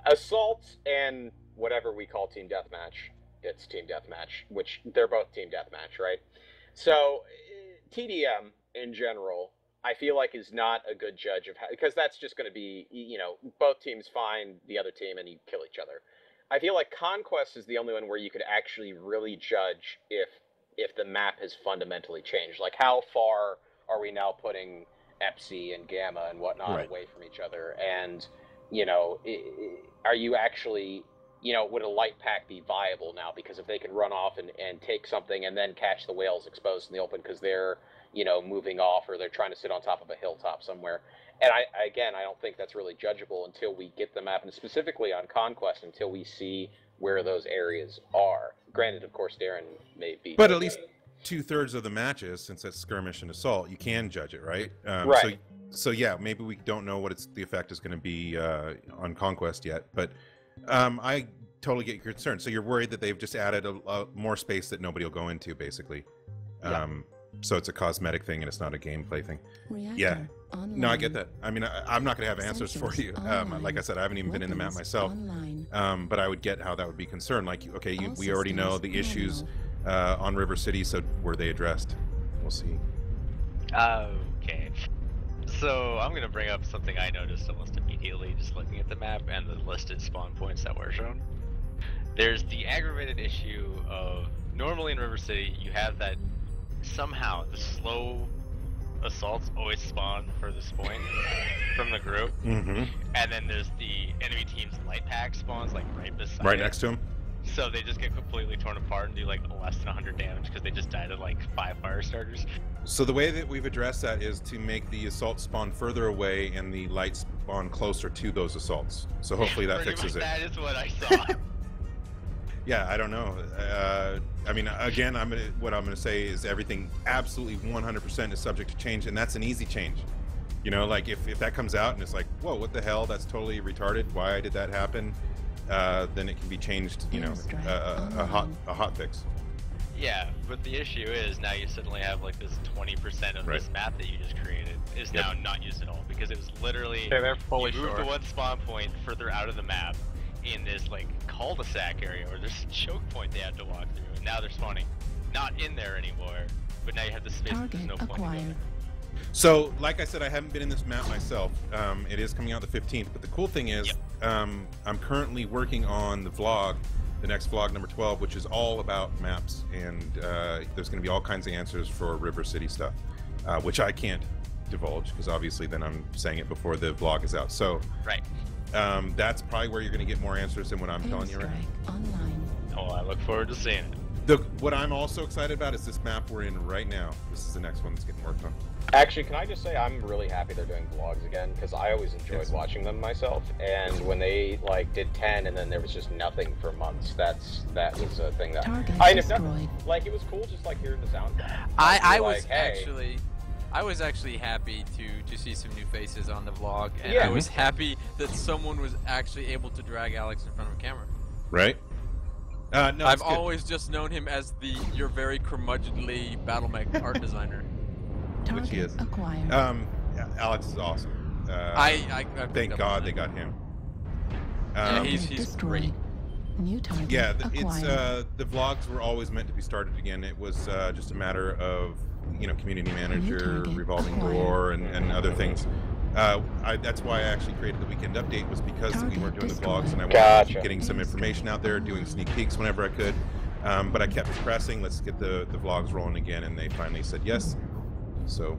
Assault and whatever we call team deathmatch, it's team deathmatch, which they're both team deathmatch, right? So TDM in general, I feel like is not a good judge of how, because that's just going to be, both teams find the other team and you kill each other. I feel like Conquest is the only one where you could actually really judge if the map has fundamentally changed. Like, how far are we now putting Epsi and Gamma and whatnot away from each other? And, are you actually would a light pack be viable now? Because if they can run off and take something and then catch the whales exposed in the open because they're, moving off or they're trying to sit on top of a hilltop somewhere. And I don't think that's really judgeable until we get the map, and specifically on Conquest, until we see where those areas are. Granted, of course, Darren may be... But at least 2/3 of the matches, since it's skirmish and assault, you can judge it, right? Right. So yeah, maybe we don't know what the effect is going to be on Conquest yet, but I totally get your concern. So you're worried that they've just added a more space that nobody will go into, basically. Yeah. So it's a cosmetic thing and it's not a gameplay thing. Reactor Yeah. online. No, I get that. I mean, I'm not going to have answers for Sensors you. online. Like I said, I haven't even been in the map Weapons myself. online. But I would get how that would be concerned. Like, okay, All we already know systems the issues nominal. on River City, so were they addressed? We'll see. Okay. So I'm gonna bring up something I noticed almost immediately just looking at the map and the listed spawn points that were shown. There's the aggravated issue of normally in River City you have that somehow the slow assaults always spawn furthest point from the group, Mm-hmm. and then there's the enemy team's light pack spawns like right beside Right it. next to him. So they just get completely torn apart and do like less than 100 damage because they just died of like 5 fire starters. So the way that we've addressed that is to make the assault spawn further away and the light spawn closer to those assaults. So hopefully that Pretty fixes much it. That is what I saw. Yeah, I don't know. I mean, again, what I'm gonna say is everything absolutely 100% is subject to change, and that's an easy change. Like if that comes out and it's like, whoa, what the hell? That's totally retarded. Why did that happen? Then it can be changed. A hot fix. Yeah, but the issue is now you suddenly have like this 20% of Right. this map that you just created is now not used at all because it was literally Yeah, they're fully you moved short. the one spawn point further out of the map in this like cul-de-sac area where there's a choke point they had to walk through, and now they're spawning not in there anymore, but now you have the space. There's Target no point to go acquired. there. So, like I said, I haven't been in this map myself. It is coming out the 15th, but the cool thing is, I'm currently working on the vlog, the next vlog, number 12, which is all about maps, and there's going to be all kinds of answers for River City stuff, which I can't divulge because obviously then I'm saying it before the vlog is out. So, Right. that's probably where you're going to get more answers than what I'm telling you right now. Airstrike online. Oh, I look forward to seeing it. What I'm also excited about is this map we're in right now. This is the next one that's getting worked on. Actually, can I just say I'm really happy they're doing vlogs again, because I always enjoyed watching them myself. And when they did 10 and then there was just nothing for months, that was a thing that Target destroyed. It was cool just hearing the sound. I You're was like, hey. I was actually happy to see some new faces on the vlog, and Yeah. I was happy that someone was actually able to drag Alex in front of a camera. Right? No, I've it's good. always just known him as your very curmudgeonly BattleMech art designer. Which he is. Acquired. Yeah, Alex is awesome. I Thank God they got him. Yeah, he's destroyed. great. New target Yeah, acquired. the vlogs were always meant to be started again. It was just a matter of community manager, target revolving acquired. door, and other things. That's why I actually created the weekend update, was because we weren't doing the vlogs and I wanted to Gotcha. keep getting some information out there, doing sneak peeks whenever I could. But I kept pressing, let's get the vlogs rolling again, and they finally said yes. So,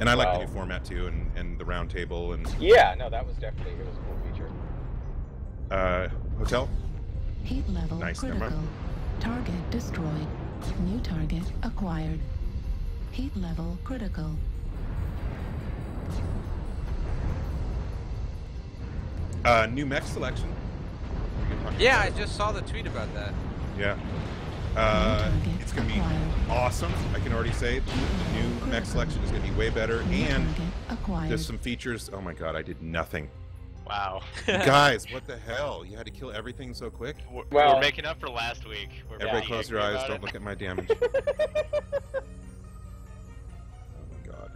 and I like the Wow. new format too, and the round table and Yeah, no, that was definitely a cool feature. hotel. Heat level Nice, never critical. mind. Target destroyed. New target acquired. Heat level critical. New mech selection. We can talk Yeah, about I it. just saw the tweet about that. Yeah. It's going to be awesome. I can already say the new mech selection is going to be way better, and acquired. there's some features. Oh my God, I did nothing. Wow. Guys, what the hell? You had to kill everything so quick? We're making up for last week. We're Everybody being close your angry eyes. about Don't it. look at my damage. Oh my God.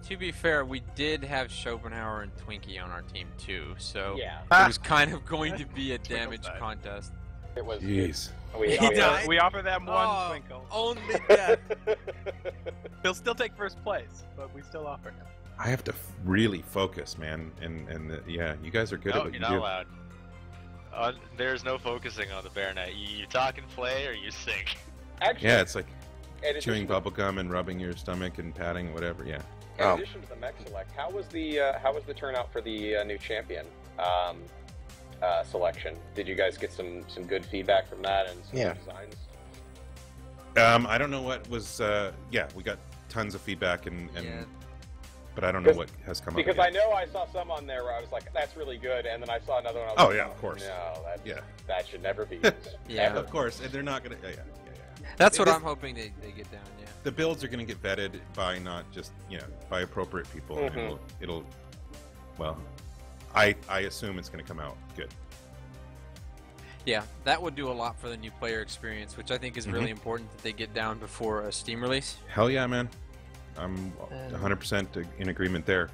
To be fair, we did have Schopenhauer and Twinkie on our team too, so Yeah. it was kind of going to be a damage died. contest. It was. Jeez. We, He died. We offer them one Oh, twinkle. only that. He'll still take first place, but we still offer him. I have to really focus, man. Yeah, you guys are good at No, what you're you not do. allowed. There's no focusing on the BearNet. You talk and play, or you sing. Actually, Yeah, it's like in chewing addition, bubble gum and rubbing your stomach and patting, whatever. Yeah. in Oh. addition to the mech select, how was the turnout for the new champion? selection. Did you guys get some good feedback from that and some Yeah. designs? I don't know what was. We got tons of feedback and Yeah. but I don't know what has come up. Because yet. I know I saw some on there where I was like, "That's really good," and then I saw another one. I was Oh, like, yeah, of course. No, that should never be used. Yeah. Ever. Of course, and they're not gonna. Yeah. That's what This- I'm hoping they get down. Yeah. The builds are gonna get vetted by not just by appropriate people, and Mhm. it'll. Well, I assume it's gonna come out good. Yeah, that would do a lot for the new player experience, which I think is really important that they get down before a Steam release. Hell yeah, man! I'm 100% in agreement there.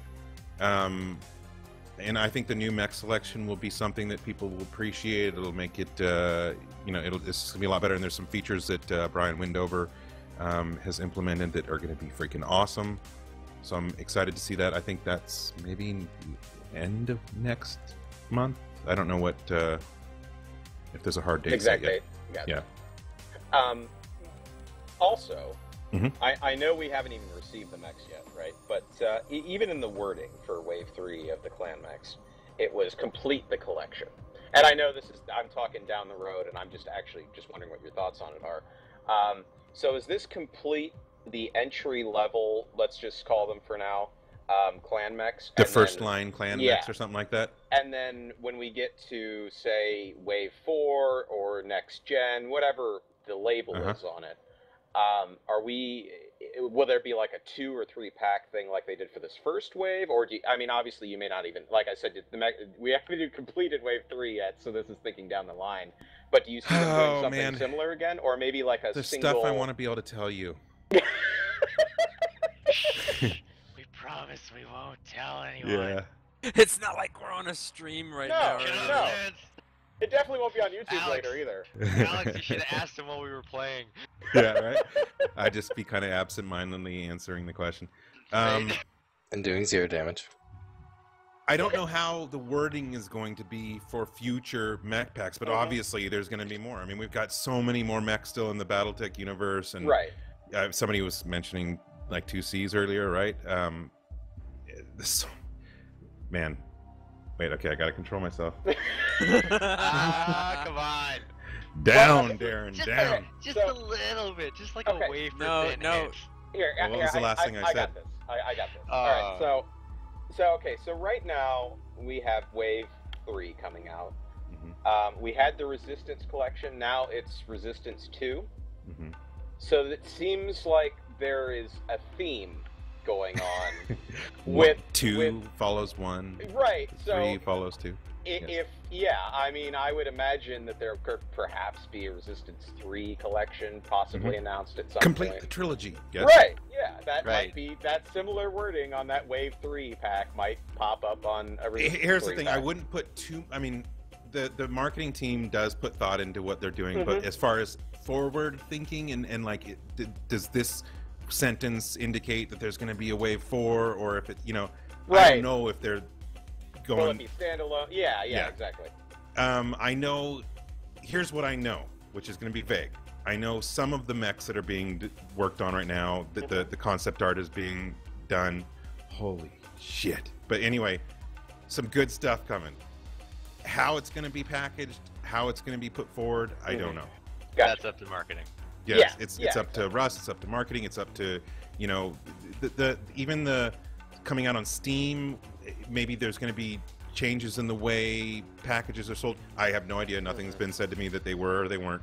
And I think the new mech selection will be something that people will appreciate. It'll make it, it's gonna be a lot better. And there's some features that Brian Windover has implemented that are gonna be freaking awesome. So I'm excited to see that. I think that's maybe end of next month. I don't know what if there's a hard date. Exact set date. yet. Yeah. Also, Mhm. I know we haven't even received the mechs yet, right? But even in the wording for Wave 3 of the clan mechs, it was complete the collection. And I know I'm talking down the road, and I'm just wondering what your thoughts on it are. So is this complete the entry level, let's just call them for now, clan mechs? The first line clan mechs or something like that? And then when we get to, say, Wave 4 or Next Gen, whatever the label is on it, will there be like a 2 or 3 pack thing like they did for this first wave? Or obviously you may not even, like I said, we haven't completed Wave 3 yet, so this is thinking down the line. But do you see them doing something similar again? Or maybe like a There's single... stuff I want to be able to tell you. We promise we won't tell anyone. Yeah. It's not like we're on a stream right now. or anything. No. It definitely won't be on YouTube Alex. later either. Alex, you should have asked him while we were playing. Yeah, right? I'd just be kind of absent-mindedly answering the question. And doing 0 damage. I don't know how the wording is going to be for future mech packs, but obviously there's going to be more. I mean, we've got so many more mechs still in the BattleTech universe, and Right. Somebody was mentioning like 2Cs earlier, right? Man, wait, okay, I got to control myself. Come on. Down, Darren, down. Just a little bit, just like a wafer thin hit. Here, Well, what was the last thing I said? got this. I got this. All right, so right now we have Wave 3 coming out. We had the Resistance collection. Now it's Resistance 2. So it seems like there is a theme going on. with 2 follows 1. Right. 3 follows 2. I would imagine that there could perhaps be a Resistance 3 collection possibly announced at some Complete point. the trilogy. Yes. Right, yeah, that might be, that similar wording on that Wave 3 pack might pop up on a Resistance Here's 3 the thing, pack. I wouldn't put too, the marketing team does put thought into what they're doing, but as far as forward thinking and like, does this sentence indicate that there's going to be a Wave 4, or if it, I don't know if they're going... Will it be standalone? Yeah, exactly. I know, here's what I know, which is going to be vague. I know some of the mechs that are being worked on right now, that the concept art is being done. Holy shit. But anyway, some good stuff coming. How it's going to be packaged, how it's going to be put forward, I don't know. Gotcha. That's up to marketing. Yes, it's up to Russ, it's up to marketing, it's up to, even the coming out on Steam, maybe there's going to be changes in the way packages are sold. I have no idea. Nothing's been said to me that they were or they weren't.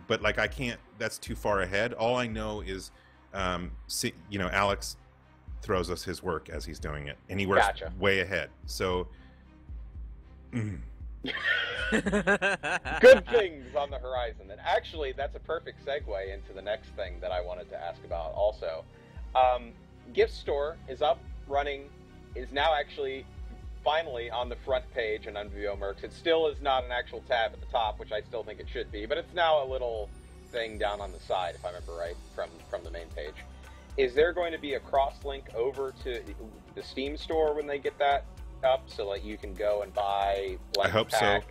But like, I can't, that's too far ahead. All I know is, Alex throws us his work as he's doing it, and he works way ahead. So, good things on the horizon. And actually, that's a perfect segue into the next thing that I wanted to ask about also. Gift Store is up, running, is now actually finally on the front page in Unvio Mercs. It still is not an actual tab at the top, which I still think it should be, but it's now a little thing down on the side, if I remember right, from the main page. Is there going to be a cross-link over to the Steam store when they get that up, so that you can go and buy blank pack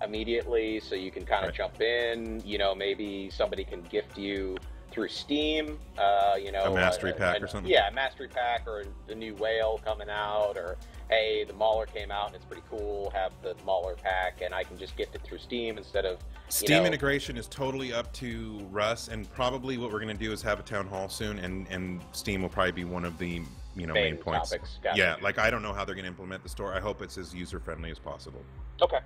immediately, so you can kind of jump in, maybe somebody can gift you through Steam, a mastery pack or something? Yeah, a mastery pack, or the new whale coming out, or hey, the Mauler came out and it's pretty cool, have the Mauler pack, and I can just gift it through Steam instead of, Steam integration is totally up to Russ, and probably what we're going to do is have a town hall soon, and Steam will probably be one of the main points. Gotcha. Yeah, like I don't know how they're going to implement the store. I hope it's as user-friendly as possible. Okay.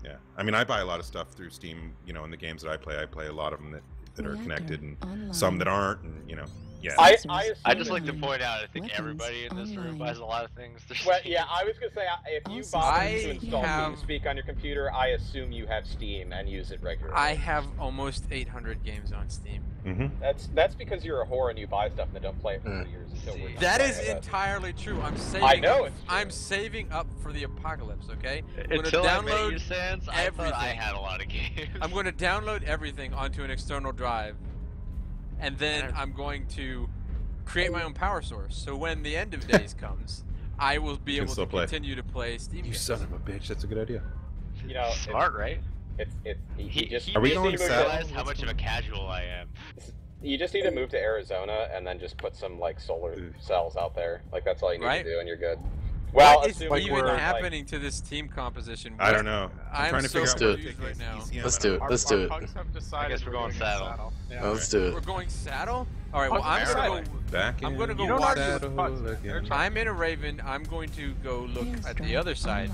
Yeah, I mean, I buy a lot of stuff through Steam, in the games that I play a lot of them that are connected, and some that aren't, and yeah. I just like to point out, I think everybody in this room buys a lot of things. Well, yeah, I was gonna say, if you bother to install TeamSpeak on your computer, I assume you have Steam and use it regularly. I have almost 800 games on Steam. That's because you're a whore and you buy stuff and then don't play it for 2 years until we're That is entirely true. I'm saving. I know it's true. I'm saving up for the apocalypse. Okay. Until I met you, Sans, I thought I had a lot of games. I'm going to download everything onto an external drive, and then I'm going to create my own power source. So when the end of days comes, I will be able to continue to play Steam games. You son of a bitch! That's a good idea. Smart, right? Are we going to realize how much of a casual I am? You just need to move to Arizona and then just put some solar cells out there. That's all you need to do, and you're good. Well, what is even happening to this team composition? I don't know. I'm trying to so figure out confused right now. Let's do it. Let's do it. I guess we're going saddle. Yeah. Let's do it. We're going saddle? All right. Well, I'm gonna go watch this. I'm in a Raven. I'm going to go look at the other side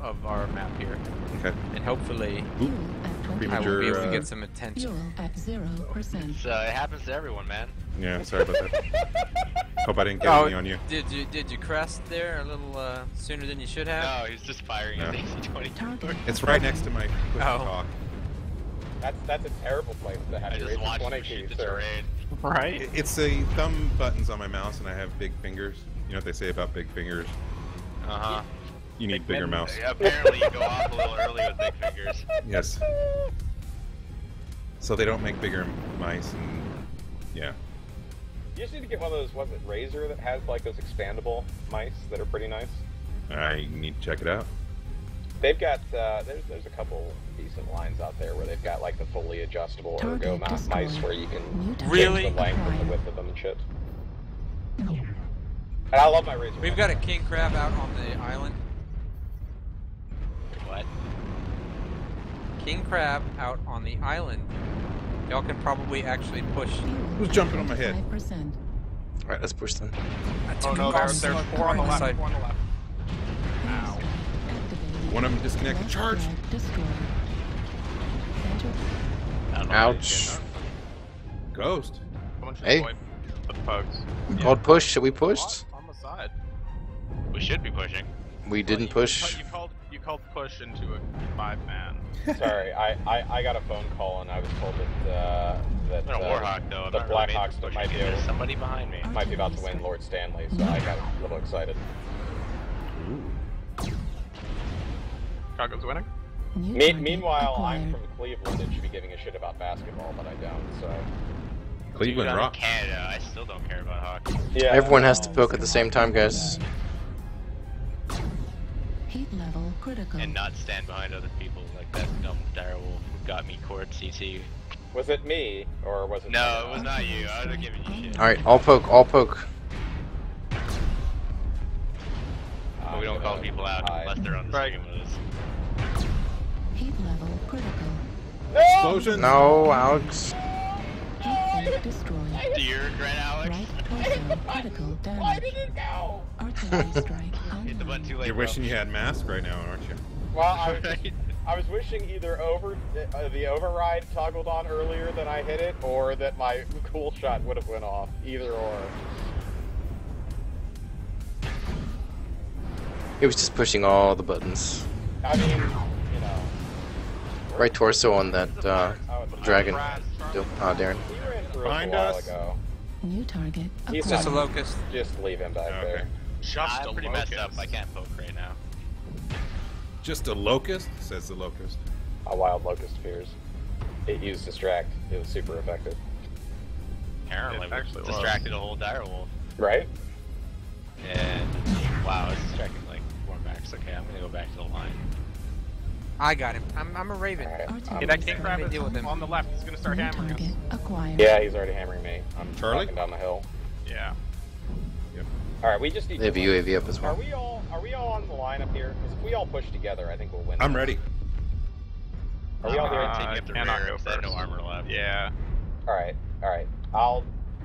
of our map here. Okay. And hopefully, I will be able to get some attention. At 0%. So it happens to everyone, man. Yeah, sorry about that. Hope I didn't get any on you. Did you crest there a little sooner than you should have? No, he's just firing at AC-24. It's right next to my push talk. That's a terrible place to have your AC-20 sir. Right? It's the thumb buttons on my mouse, and I have big fingers. You know what they say about big fingers? You need bigger mouse. Apparently, you go off a little early with big fingers. Yes. So they don't make bigger mice, and yeah. You just need to get one of those, was it Razer, that has those expandable mice that are pretty nice? I need to check it out. They've got, there's a couple decent lines out there where they've got the fully adjustable ergo mice where you can change the length and the width of them and shit. And I love my Razer. We've got a king crab out on the island. What? King crab out on the island. Y'all can probably actually push. Who's jumping on my head? Alright, let's push them. Oh no, there's 4 on the left. 4 on the left. Ow. One of them disconnected. Charge! Ouch. Ghost. Hey. Pugs. Called push. Should we push? On the side. We should be pushing. We didn't push. You called push into a 5-man. Sorry, I got a phone call and I was told that Warhawk though. The Blackhawks might be able, somebody behind me. Might be about to win Lord Stanley, so I got a little excited. Chicago's winning. Meanwhile, I'm from Cleveland and should be giving a shit about basketball, but I don't. So Cleveland rock. Canada, I still don't care about hockey. yeah. Everyone has to poke at the same time, guys. Heat level critical. And not stand behind other people like that dumb direwolf who got me court CC. Was it me or was it? No, it was not you. I would have given you shit. Alright, all poke, all poke. But we don't call people out unless they're on the stream with us. Heat level critical. Explosion! No, Alex. Heat sink destroyed. Do you regret, Alex? Right torso critical damage. Why did it go? Artillery strike Hit the button too late. You're wishing you had mask right now, aren't you? Well, I was wishing either the override toggled on earlier than I hit it, or that my cool shot would have went off. Either or. He was just pushing all the buttons. I mean, you know. Right torso on that dragon. Darren. He ran through Behind us a while us. ago. New target. He's Just a acquired. locust. Just leave him back there. I'm pretty messed up. I can't poke right now. Just a locust, says the locust. A wild locust appears. It used distract. It was super effective. Apparently, It actually we was. distracted a whole direwolf. Right? And wow, it's distracting like 4 max. Okay, I'm gonna go back to the line. I got him. I'm a raven. Alright. Artillery Hey, that king crab Deal with is him. on the left. He's gonna start New hammering target us. acquired. Yeah, he's already hammering me. I'm Charlie? walking down the hill. Yeah. Yep. All right, we just need. They have to UAV up as Are well. we all on the line up here? Because if we all push together, I think we'll win. I'm ready. Are we all here? Take you up the cannot rear go instead, no first. armor left. Yeah. All right.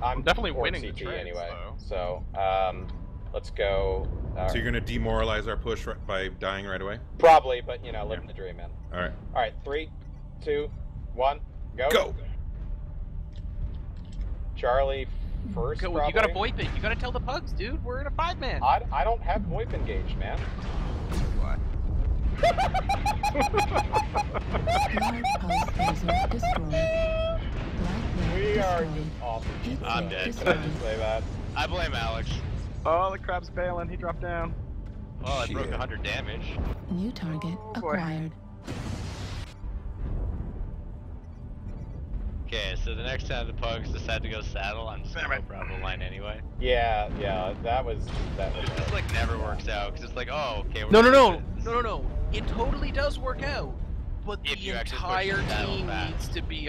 I'm definitely toward winning the CT trades, anyway. though. So let's go. So you're gonna demoralize our push by dying right away? Probably, but living the dream, man. All right. All right, 3, 2, 1, go. Go. Charlie first. Go, probably. you gotta VoIP it. You gotta tell the pugs, dude. We're in a 5-man. I don't have VoIP engaged, man. What? Large pulse laser destroyed. Light We ray are destroyed. just awesome. Heat I'm sink dead. Can I destroyed. just say that? I blame Alex. Oh, the crab's bailing. He dropped down. Well, I broke Shit. 100 damage. New target Oh, boy. acquired. Okay, so the next time the pugs decide to go saddle, I'm just gonna go Bravo line anyway. Yeah, that was. It just like never works out, because it's like, oh, okay, we're No. gonna do this. No. It totally does work out. But If the you actually push entire the saddle team back. needs to be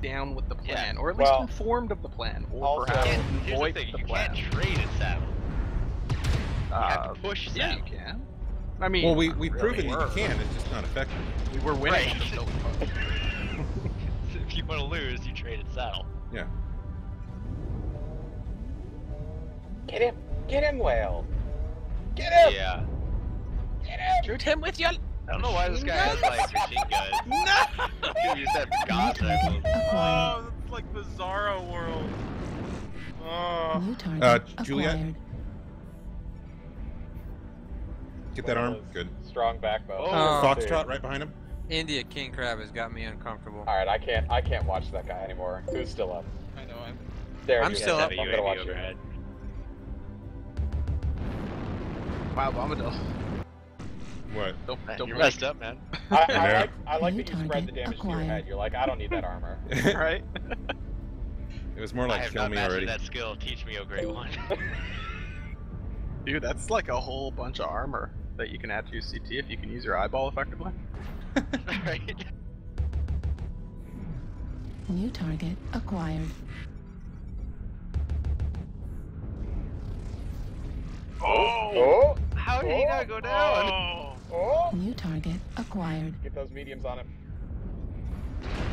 down with the plan, Yeah. or at least Well, informed of the plan, or also- perhaps Here's the avoid thing, the you plan. can't trade at saddle. You have to push Yeah, saddle. you can. I mean, Well, we've not really. proven that you can. It's just not effective. We were winning Right. on the silver pugs. If you want to lose, you trade at saddle. Yeah. Get him, whale. Get him. Yeah. Get him. Shoot him with your. I don't know why this guy has like machine guns. No! Could use that Gauss rifle. Acquired. it's like Bizarro World. Oh. New target Juliet? acquired. Get that arm. Good. Strong backbone. Oh, Foxtrot right behind him. India King Crab has got me uncomfortable. All right, I can't watch that guy anymore. Who's still up? I know. There, I'm you still guys up. have it. I'm gonna watch UAV you. overhead. Wow, Bombadil. What? Don't You're messed up, man. I like New that you spread the target damage to your acquired. head. You're like, I don't need that armor. right? It was more I like have kill not me mastered already. that skill. Teach me, oh great one. Dude, that's like a whole bunch of armor that you can add to your CT if you can use your eyeball effectively. Right? New target acquired. Oh! How did he not go down? Oh! New target acquired. Get those mediums on him.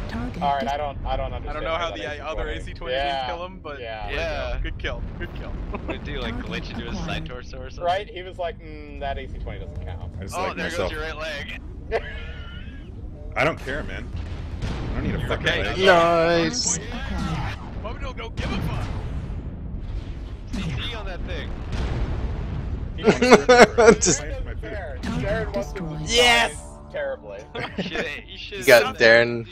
Target. All right, dis- I don't understand. I don't know how that the other AC-20 didn't kill him, but yeah. Good kill. Would he like Target glitch into his side acquired. torso or something? Right? He was like, that AC-20 doesn't count. I just Oh, like there myself. goes your right leg. I don't care, man. I don't need a fucking okay. leg. Nice. Target acquired. Bombadil, don't give a fuck. CT on that thing. He Just- doesn't care. Target Darren wants to destroyed. Yes! terribly. You should got Darren.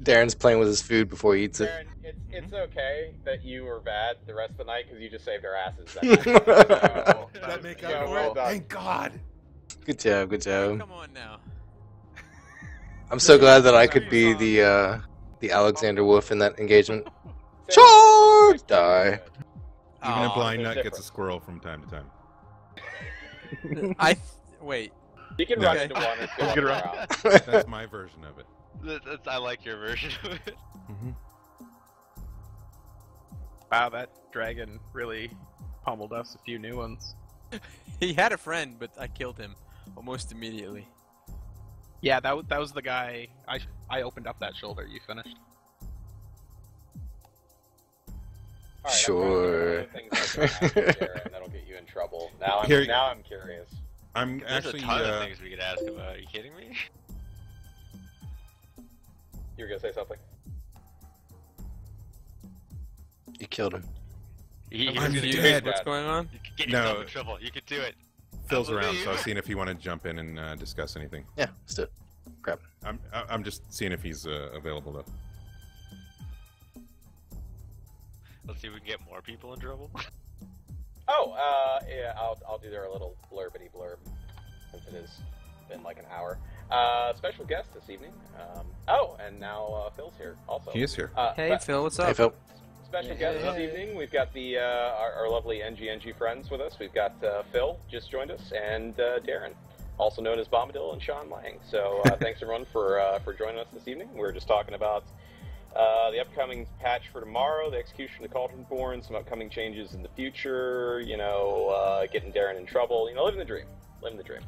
Darren's playing with his food before he eats it. Darren, it's okay that you were bad the rest of the night because you just saved our asses. That night. So, Did that make so up for well it? done. Thank God. Good job, good job. Come on now. I'm so glad that I could be the Alexander Wolf in that engagement. Save- Charge! save- Die. Even a Aw, blind there's nut gets a difference. squirrel from time to time. Wait. You can No. run into one or two. Good on run. the route. That's my version of it. I like your version of it. Wow, that dragon really pummeled us a few new ones. He had a friend, but I killed him almost immediately. Yeah, that was the guy. I opened up that shoulder. You finished. All right, Sure. I'm trying to think of other things I can ask you, Darren, that'll get you in trouble. Now Here- I'm curious. I'm There's actually. a ton of things we could ask about. Are you kidding me? You were gonna say something? You killed him. He I'm was Do you gonna- dead. What's going on? You could get No. yourself in trouble. You could do it. Phil's I around, so I believe. was seeing if he wanted to jump in and discuss anything. Yeah, let's do it. Grab him. I'm just seeing if he's available though. Let's see if we can get more people in trouble. Oh, yeah, I'll do their little blurbity blurb since it has been like an hour. Special guest this evening. And now Phil's here also. He is here. Hey, Phil, what's up? Hey, Phil. Special guest this evening. We've got the our lovely NGNG friends with us. We've got Phil just joined us and Darren, also known as Bombadil, and Sean Lang. So thanks everyone for joining us this evening. We're just talking about The upcoming patch for tomorrow, the execution of the Cauldronborn, some upcoming changes in the future, getting Darren in trouble, living the dream. Living the dream.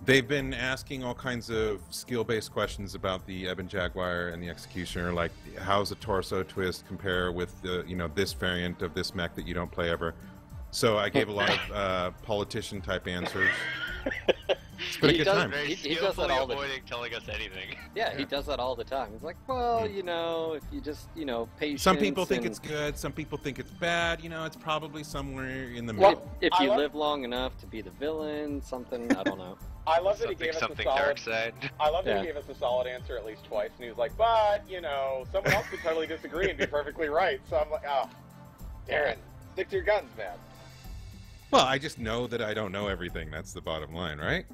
They've been asking all kinds of skill-based questions about the Ebon Jaguar and the Executioner, like how's a torso twist compare with the, this variant of this mech that you don't play ever. So I gave a lot of politician-type answers. It's been a good time. He does that all avoiding telling us anything. Yeah, he does that all the time. He's like, well, if you just, patience. Some people think it's good. Some people think it's bad. It's probably somewhere in the middle. If you live long enough to be the villain, something, I don't know. I love that he gave us a solid. I love that he gave us a solid answer at least twice, and he was like, "But someone else could totally disagree and be perfectly right." So I'm like, "Oh, Darren, stick to your guns, man." Well, I just know that I don't know everything. That's the bottom line, right?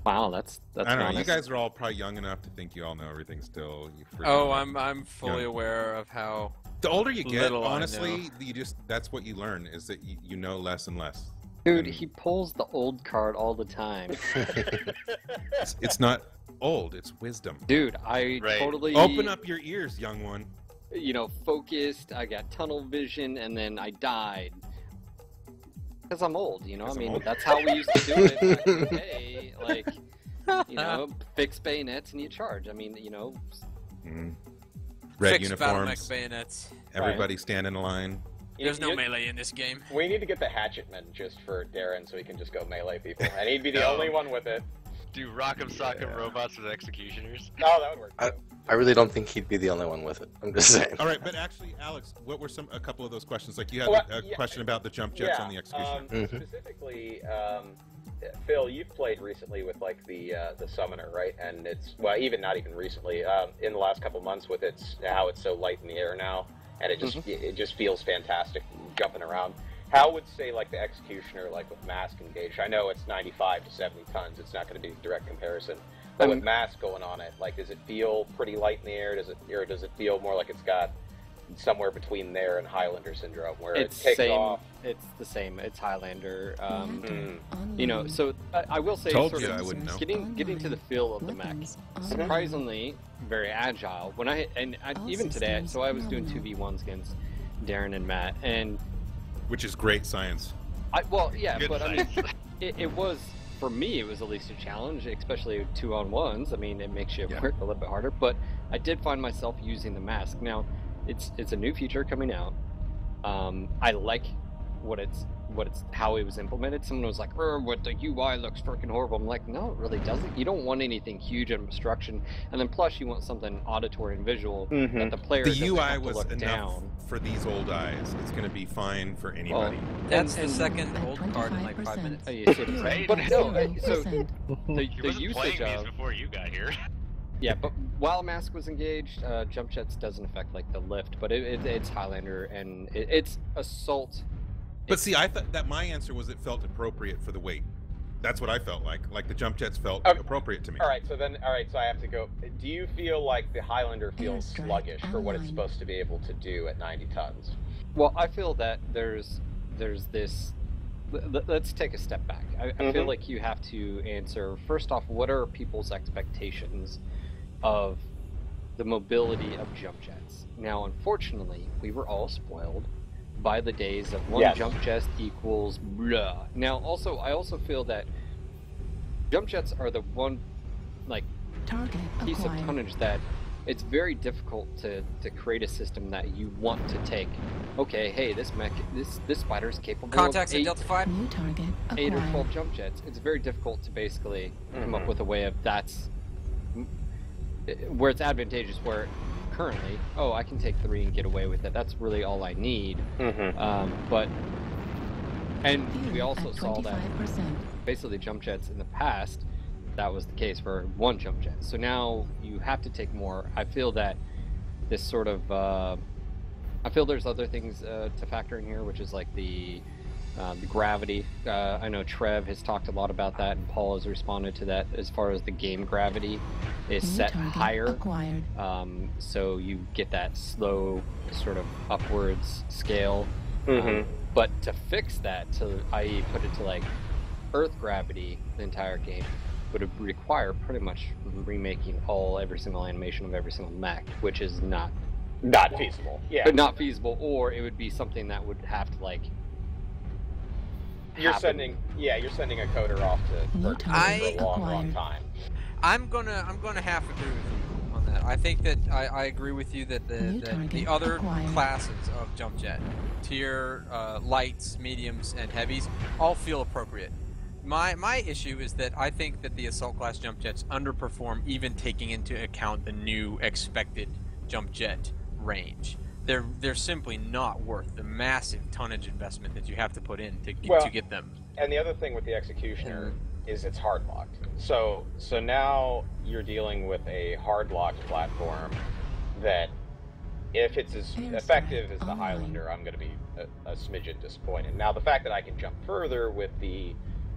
Wow, that's I don't know. honest. You guys are all probably young enough to think you all know everything still. I'm fully aware of how. The older you get, honestly, that's what you learn is that you know less and less. Dude, he pulls the old card all the time. It's not old, it's wisdom. Dude, I totally... Open up your ears, young one. Focused, I got tunnel vision, and then I died. Because I'm old, that's how we used to do it back in the day. Fix bayonets and you charge. Red Fix uniforms. Bayonets. Everybody stand in a line. There's no melee in this game. We need to get the Hatchetman just for Darren so he can just go melee people. And he'd be the only one with it. Do Rock'em Sock'em robots with executioners? Oh, that would work too. I really don't think he'd be the only one with it. I'm just saying. All right, but actually, Alex, what were a couple of those questions? Like you had a question about the jump jets on the Executioner. Specifically, Phil, you've played recently with the Summoner, right? And it's even not even recently, in the last couple months with how it's so light in the air now, and it just feels fantastic jumping around. How would say the Executioner with mask engaged? I know it's 95 to 70 tons. It's not going to be a direct comparison. But with mask going on it, does it feel pretty light in the air? Does it feel more like it's got somewhere between there and Highlander syndrome, where it takes off? It's the same. It's Highlander. So I will say, I wouldn't know. Getting to the feel of the mech, surprisingly very agile. Even today, so I was doing 2v1s against Darren and Matt, and which is great science. It was. For me, it was at least a challenge, especially 2-on-1s. It makes you work a little bit harder. But I did find myself using the mask. Now, it's a new feature coming out. I like how it was implemented. Someone was like, "What the UI looks freaking horrible." I'm like, no, it really doesn't. You don't want anything huge in obstruction, and then plus you want something auditory and visual that the player doesn't UI have to was look enough down. For these old eyes. It's going to be fine for anybody. That's the second old card in 5 minutes. Right? But no, so He the wasn't usage playing of these before you got here. Yeah, but while mask was engaged, jump jets doesn't affect the lift, but it's Highlander and it's assault. But see, I thought that my answer was it felt appropriate for the weight. That's what I felt like. Like the jump jets felt appropriate to me. All right, so I have to go. Do you feel like the Highlander feels sluggish for what it's supposed to be able to do at 90 tons? Well, I feel that there's this. Let's take a step back. I feel like you have to answer first off, what are people's expectations of the mobility of jump jets? Now, unfortunately, we were all spoiled by the days of one jump jet equals blah. Now, I also feel that jump jets are the one piece of tonnage that it's very difficult to create a system that you want to take. Okay, hey, this spider is capable Contacts of at Delta 5. New target 8 or acquired. 12 jump jets. It's very difficult to basically come up with a way of where it's advantageous, where currently, I can take 3 and get away with it. That's really all I need. But we also saw that basically jump jets in the past, that was the case for one jump jet. So now you have to take more. I feel that this sort of I feel there's other things to factor in here, which is like the gravity. I know Trev has talked a lot about that, and Paul has responded to that as far as the game gravity is set higher. So you get that slow sort of upwards scale. But to fix that, i.e. put it to Earth gravity the entire game, would require pretty much remaking every single animation of every single mech, which is not Not feasible. Yeah. But not feasible, or it would be something that would have to like. You're happen. sending a coder off for a long time. I'm gonna half agree with you on that. I think that I agree with you that the other classes of jump jet, tier, lights, mediums, and heavies, all feel appropriate. My issue is that I think that the assault class jump jets underperform, even taking into account the new expected jump jet range. They're simply not worth the massive tonnage investment that you have to put in to get them. And the other thing with the Executioner is it's hard locked. So now you're dealing with a hard locked platform that, if it's as effective as the Highlander, I'm going to be a smidgen disappointed. Now, the fact that I can jump further with the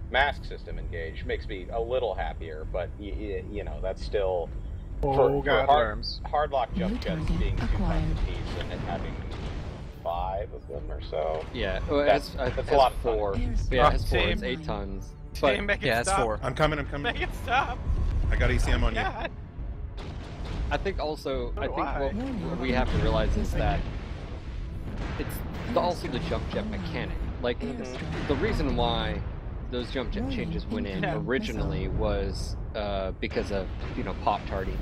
mask system engaged makes me a little happier, but you know, that's still for hard lock jump jets being 2 times a piece and then having 5 of them or so. Yeah, well, that's a lot of 4. Yeah, it's 4. It's 8 tons. But yeah, it's 4. I'm coming. Make it stop. I got ECM on you. I think also, what we have to realize is that it's also the jump jet mechanic. Like, the reason why those jump jet changes went in originally was because of, pop tarding.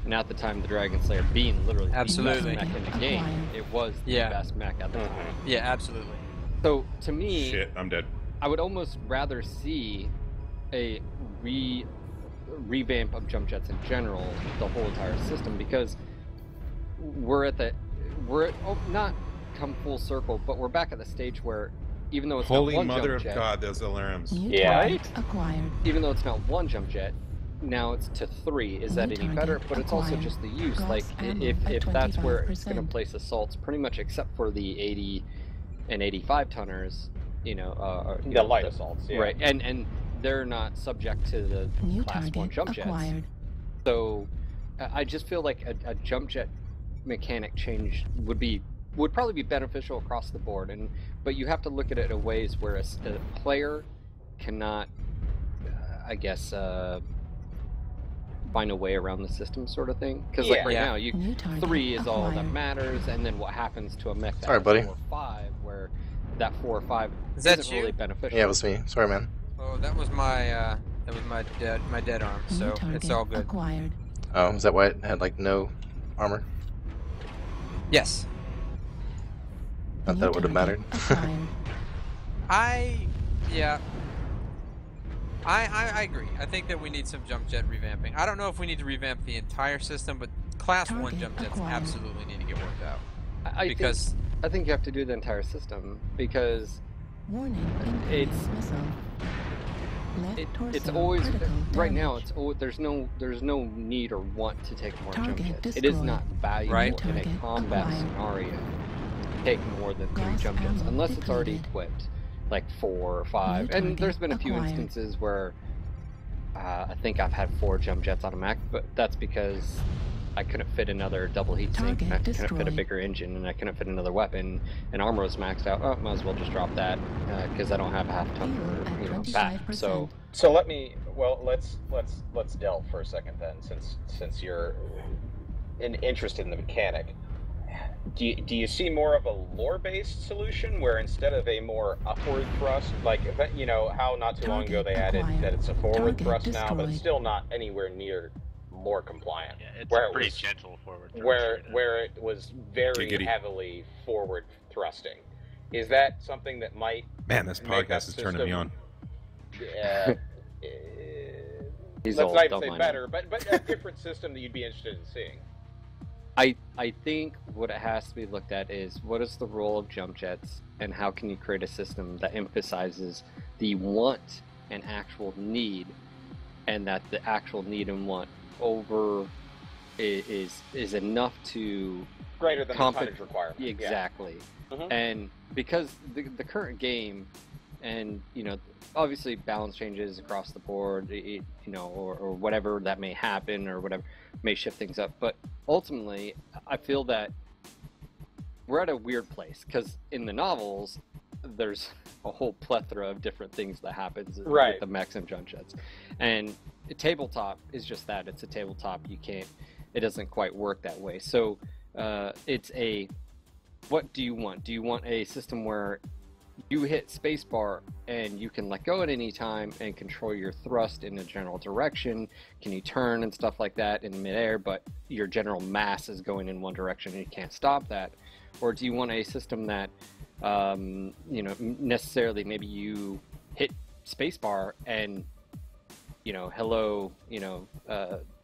And at the time, the Dragon Slayer being literally the best mech in the game, it was the best mech at the time. Yeah, absolutely. So, to me... Shit, I'm dead. I would almost rather see a revamp of jump jets in general, the whole entire system, because we're not come full circle, but we're back at the stage where even though it's Holy not one mother jump of jet, God, those alarms. Acquired. even though it's not one jump jet, now it's to 3. Is that any better? But it's also just the use. Like, if that's where it's going to place assaults, pretty much except for the 80 and 85 tonners, the light assaults, yeah. Right, and they're not subject to the class 1 jump jets. So I just feel like a jump jet mechanic change would probably be beneficial across the board, but you have to look at it in ways where a player cannot, find a way around the system, sort of thing. Because now, 3 is all that matters, and then what happens to a mech that's 4 or 5, where that 4 or 5 isn't really beneficial. Yeah, it was me. Sorry, man. Oh, that was my dead arm, so it's all good. Oh, is that why it had no armor? Yes. Not that it would have mattered. I agree. I think that we need some jump jet revamping. I don't know if we need to revamp the entire system, but class 1 jump jets absolutely need to get worked out. I think you have to do the entire system, because it's always right now. There's no need or want to take more jump jets. It is not valuable in a combat scenario to take more than 3 jump jets unless it's already equipped, like 4 or 5. And there's been a few instances where I think I've had 4 jump jets on a mech, but that's because I couldn't fit another double heat sink, and I couldn't fit a bigger engine, and I couldn't fit another weapon, and armor was maxed out. Oh, might as well just drop that because I don't have a half ton for back. So let's delve for a second then, since you're interested in the mechanic. Do you see more of a lore-based solution where instead of a more upward thrust, like how not too long ago they added that it's a forward thrust now, but it's still not anywhere near lore compliant. Yeah, it's a pretty gentle forward thrust. Where it was very heavily forward thrusting. Is that something that might this podcast is turning me on. Yeah. Let's not even say better, but a different system that you'd be interested in seeing. I think what it has to be looked at is what is the role of jump jets, and how can you create a system that emphasizes the want and actual need, and that the actual need and want is enough to greater than the tonnage requirement. Exactly. Yeah. And because the current game, and obviously balance changes across the board, or whatever that may happen, or whatever may shift things up, but ultimately I feel that we're at a weird place, because in the novels there's a whole plethora of different things that happens with the mechs and jump jets, and tabletop is just that. It's a tabletop. It doesn't quite work that way. So it's a, what do you want? Do you want a system where you hit spacebar and you can let go at any time and control your thrust in a general direction? Can you turn and stuff like that in midair, but your general mass is going in one direction and you can't stop that? Or do you want a system that, you know, necessarily maybe you hit spacebar and, you know, hello, you know,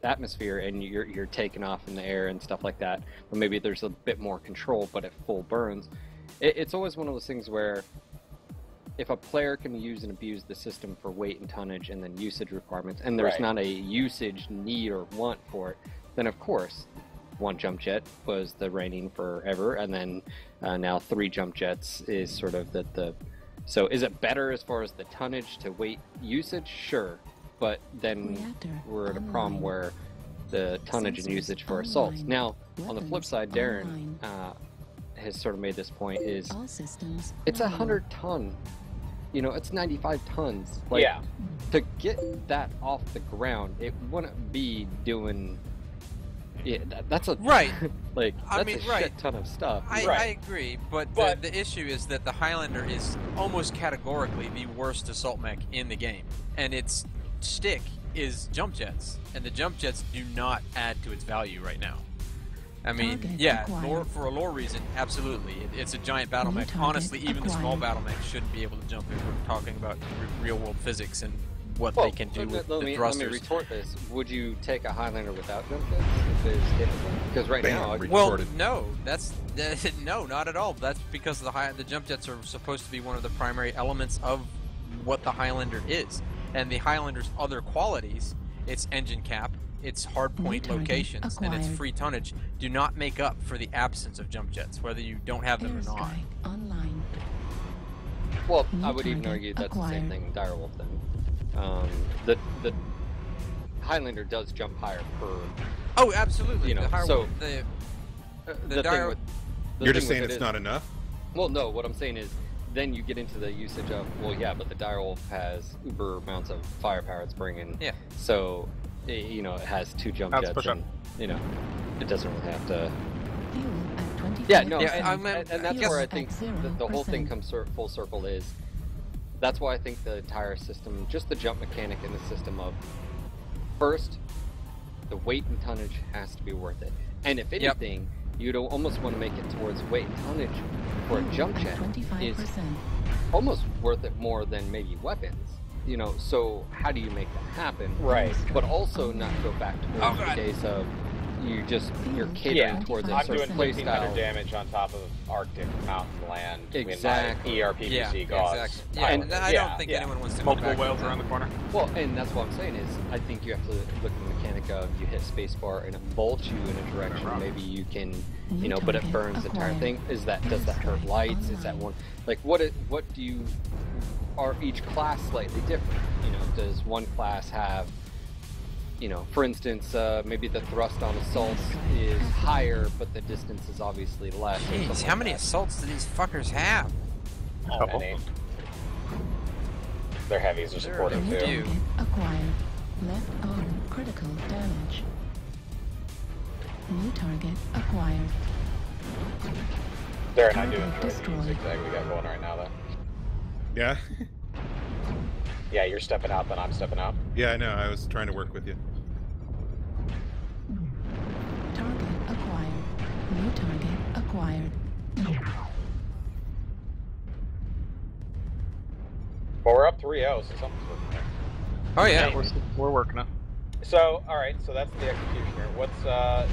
atmosphere, and you're taking off in the air and stuff like that, but maybe there's a bit more control, but at full burns. It's always one of those things where if a player can use and abuse the system for weight and tonnage and then usage requirements, and there's not a usage need or want for it, then of course one jump jet was the reigning forever, and then now 3 jump jets is sort of the so is it better as far as the tonnage to weight usage? Sure, but then we're at a problem where the tonnage and usage for assaults. Now on the flip side, Darren has sort of made this point, is it's 100 ton, you know, it's 95 tons. Like, to get that off the ground, it wouldn't be doing, that's a like, that's a shit ton of stuff. I agree, but the issue is that the Highlander is almost categorically the worst assault mech in the game, and its stick is jump jets, and the jump jets do not add to its value right now. I mean, for a lore reason, absolutely. It's a giant battle mech. Honestly, even the small battle mech shouldn't be able to jump if we're talking about real-world physics and what they can do with the thrusters. Let me retort this. Would you take a Highlander without jump jets if it's capable? Because right now... Well, no. No, not at all. That's because the jump jets are supposed to be one of the primary elements of what the Highlander is. And the Highlander's other qualities, its engine cap, its hardpoint locations, and its free tonnage do not make up for the absence of jump jets, whether you don't have them or not. Well, I would even argue that's the same thing Direwolf then. The Highlander does jump higher per... Oh, absolutely. You know, you're just saying it's not enough? Well, no, what I'm saying is then you get into the usage of, well, yeah, but the Direwolf has uber amounts of firepower it's bringing. Yeah. So... you know, it has 2 jump jets, and you know, it doesn't really have to. Yeah, no, and that's where I think the whole thing comes full circle. Is that's why I think the entire system, just the jump mechanic in the system of, first, the weight and tonnage has to be worth it, and if anything, you'd almost want to make it towards weight and tonnage for a jump jet is almost worth it more than maybe weapons. You know, so how do you make that happen? Right. But also not go back to the days of you're catering towards a certain play style. I'm doing 1,500 damage on top of Arctic mountain land. Exactly. In my ERPPC gauze. Exactly. I don't think anyone wants to go multiple whales around the corner. Well, and that's what I'm saying is I think you have to look at the mechanic of you hit spacebar and it bolts you in a direction. Maybe you can, you know, but it burns the entire thing. Does that hurt lights? Is that one like what do you? Are each class slightly different? You know, does one class have, you know, for instance, maybe the thrust on assaults is higher, but the distance is obviously less. Jeez, how many assaults do these fuckers have? Many. Their heavies are supporting too. Acquired. Left arm critical damage. New target acquired. Darren, I do enjoy the zigzag we got going right now, though. Yeah? Yeah, you're stepping out, then I'm stepping out. Yeah, I know. I was trying to work with you. Target acquired. New target acquired. Well, we're up 3-0, so something's working there. Oh, yeah. We're working it. So, alright, so that's the Executioner. What's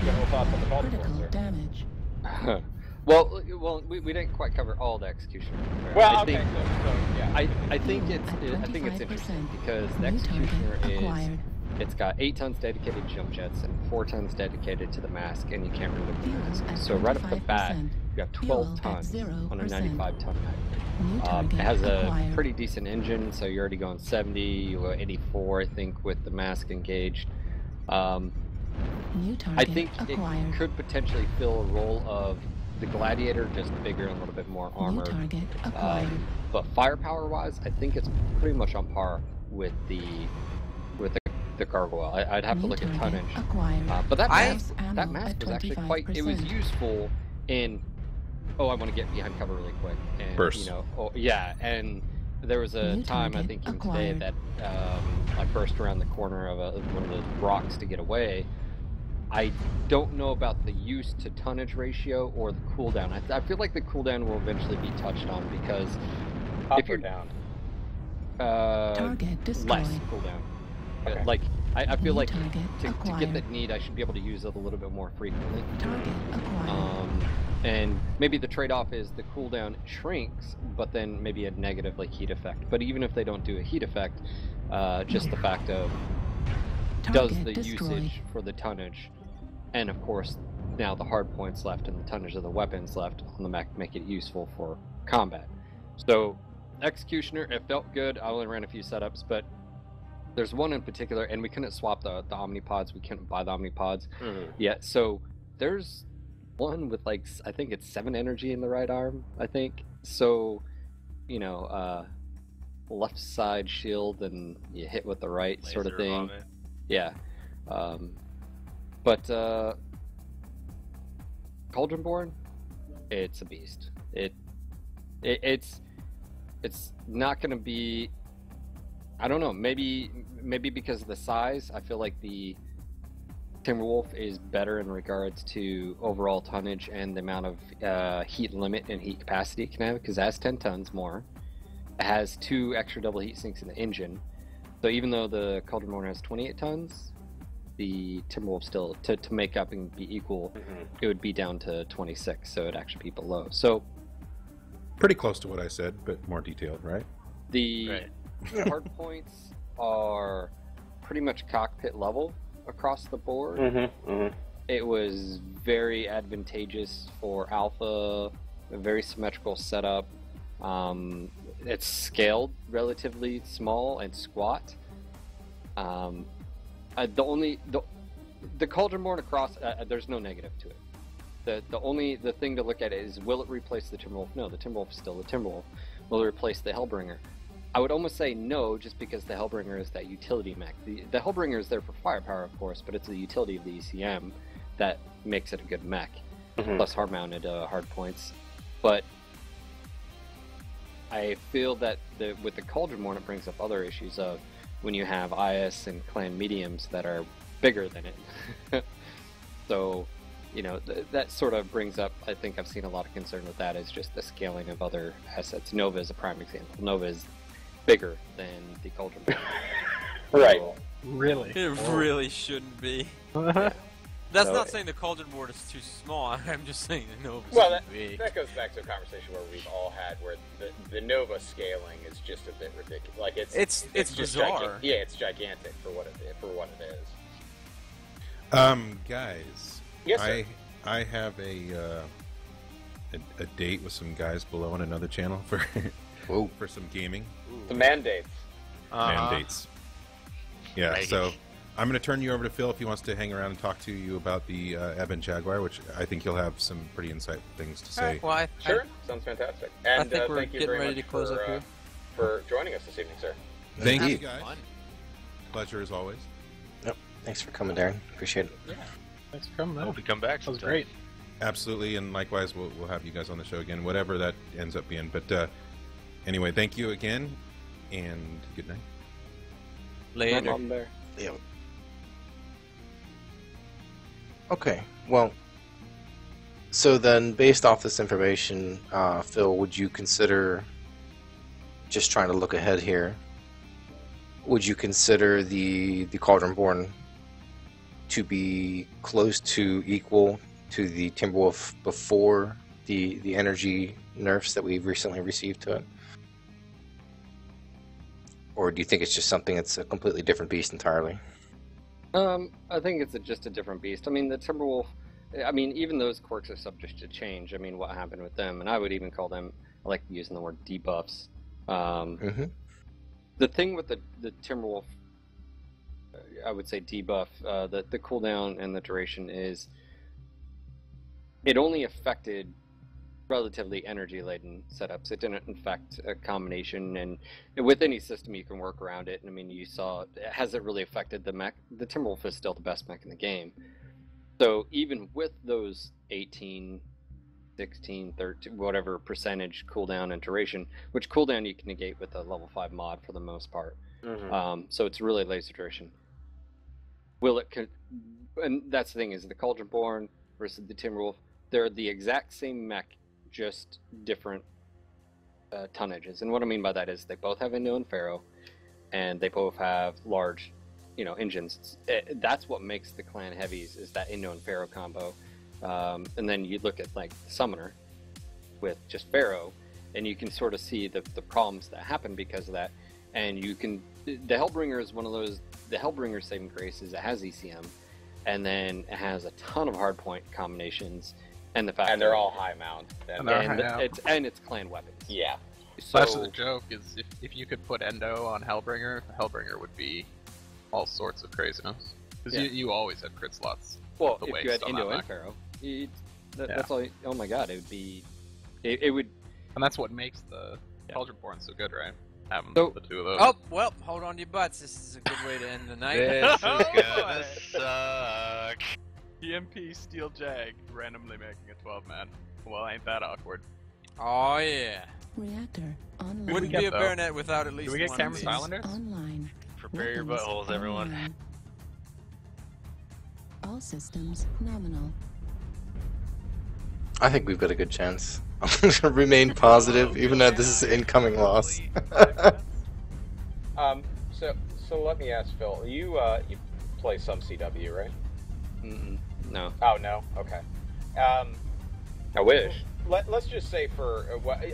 general thoughts on the Baltimore, sir? Damage. Well, we didn't quite cover all the Executioner. Well, I okay, think, yeah. I think it's interesting because the Executioner is it's got 8 tons dedicated to jump jets and 4 tons dedicated to the mask, and you can't remove the mask. So right off the bat, you got 12 tons on a 95-ton mech. It has a pretty decent engine, so you're already going 70 or 84, I think, with the mask engaged. I think it could potentially fill a role of the Gladiator, just bigger and a little bit more armor. But firepower-wise, I think it's pretty much on par with the the gargoyle. I'd have to look at tonnage. But that mask was actually quite. It was useful in. Oh, I want to get behind cover really quick. And, burst. And there was a time, I think even today, that I burst around the corner of one of those rocks to get away. I don't know about the use to tonnage ratio or the cooldown. I feel like the cooldown will eventually be touched on because Up or down? Target destroyed. Less cooldown. Okay. Like I feel like to acquired. get that need, I should be able to use it a little bit more frequently. Target acquired. And maybe the trade-off is the cooldown shrinks, but then maybe a negative like heat effect. But even if they don't do a heat effect, just the fact of does the usage for the tonnage, and of course now the hard points left and the tonnage of the weapons left on the mech make it useful for combat. So Executioner, it felt good. I only ran a few setups, but there's one in particular, and we couldn't swap the Omnipods. We couldn't buy the Omnipods yet. So there's one with like, I think it's 7 energy in the right arm, I think. So, left side shield and you hit with the right sort of thing. Vomit. Yeah. But Cauldronborn, it's a beast. It's not going to be, I don't know, maybe because of the size, I feel like the Timberwolf is better in regards to overall tonnage and the amount of heat limit and heat capacity it can have, because it has 10 tons more. It has 2 extra double heat sinks in the engine. So even though the Cauldronborn has 28 tons, the Timberwolf still, to make up and be equal, it would be down to 26, so it'd actually be below. So Pretty close to what I said, but more detailed, right? the hard points are pretty much cockpit level across the board. It was very advantageous for Alpha, a very symmetrical setup. It's scaled relatively small and squat. The Cauldronborn across, there's no negative to it. The thing to look at is, will it replace the Timberwolf? No, the Timberwolf is still the Timberwolf. Will it replace the Hellbringer? I would almost say no, just because the Hellbringer is that utility mech. The Hellbringer is there for firepower, of course, but it's the utility of the ECM that makes it a good mech, plus hard-mounted hard points. But I feel that with the Cauldronborn, it brings up other issues of when you have IS and clan mediums that are bigger than it. So, that sort of brings up, I think I've seen a lot of concern with that, is just the scaling of other assets. Nova is a prime example. Nova is bigger than the Cauldronborn. Right. Really? It really shouldn't be. That's not saying the Cauldronborn is too small. I'm just saying the Nova's Well, too big. that goes back to a conversation where we've all had, where the Nova scaling is just a bit ridiculous. Like it's just bizarre. it's gigantic for what it is. Guys. Yes, sir. I have a date with some guys below on another channel for for some gaming. The mandates. Mandates. Yeah, Right. so I'm going to turn you over to Phil if he wants to hang around and talk to you about the Eben Jaguar, which I think he'll have some pretty insightful things to say. Well, Sure, sounds fantastic. And think we're thank you getting very ready much to close up here. for joining us this evening, sir. Thank you, That's guys. fun. Pleasure as always. Yep. Thanks for coming, Darren. Appreciate it. Yeah. Thanks for coming. I hope you come back. That was sometime. great. Absolutely, and likewise, we'll have you guys on the show again, whatever that ends up being. But anyway, thank you again, and good night. Later. Yeah. Okay. Well, so then, based off this information, Phil, would you consider, just trying to look ahead here, would you consider the Cauldronborn to be close to equal to the Timberwolf before the energy nerfs that we've recently received to it? Or do you think it's just something that's a completely different beast entirely? I think it's just a different beast. I mean, the Timberwolf, even those quirks are subject to change. I mean, what happened with them, and I would even call them, I like using the word debuffs. The thing with the Timberwolf, I would say debuff, the cooldown and the duration is, it only affected relatively energy-laden setups. It didn't affect a combination, and with any system you can work around it. And I mean, you saw, has it really affected the mech? The Timberwolf is still the best mech in the game. So even with those 18, 16, 13, whatever percentage cooldown and duration, which cooldown you can negate with a level 5 mod for the most part. So it's really laser duration. Will it? And that's the thing, is the Cauldronborn versus the Timberwolf, they're the exact same mech, just different tonnages. And what I mean by that is they both have Indo and Pharaoh, and they both have large, engines. That's what makes the clan heavies, is that Indo and Pharaoh combo. And then you look at like Summoner with just Pharaoh, and you can sort of see the problems that happen because of that. And you can, the Hellbringer is one of those, the Hellbringer saving grace is it has ECM, and then it has a ton of hardpoint combinations, and the fact they're all high mount. And it's clan weapons. Yeah. So that's the joke, is if you could put Endo on Hellbringer, Hellbringer would be all sorts of craziness. Because you always had crit slots. Well, if you had Indo and Pharaoh, that's all. Oh my god, it would be. It would. And that's what makes the Cauldronborn so good, right? Having the two of those. Oh, well, hold on to your butts. This is a good way to end the night. This is gonna suck. EMP Steel Jag randomly making a 12-man. Well, ain't that awkward. Oh, yeah. Reactor online. Wouldn't be a BearNet without at least one. Do we get one Cameron of Islanders? Online. Prepare your buttholes, everyone. All systems nominal. I think we've got a good chance. I'm going to remain positive, even though this is incoming loss. So let me ask Phil. You play some CW, right? No. Oh no. Okay. I wish. Let's just say for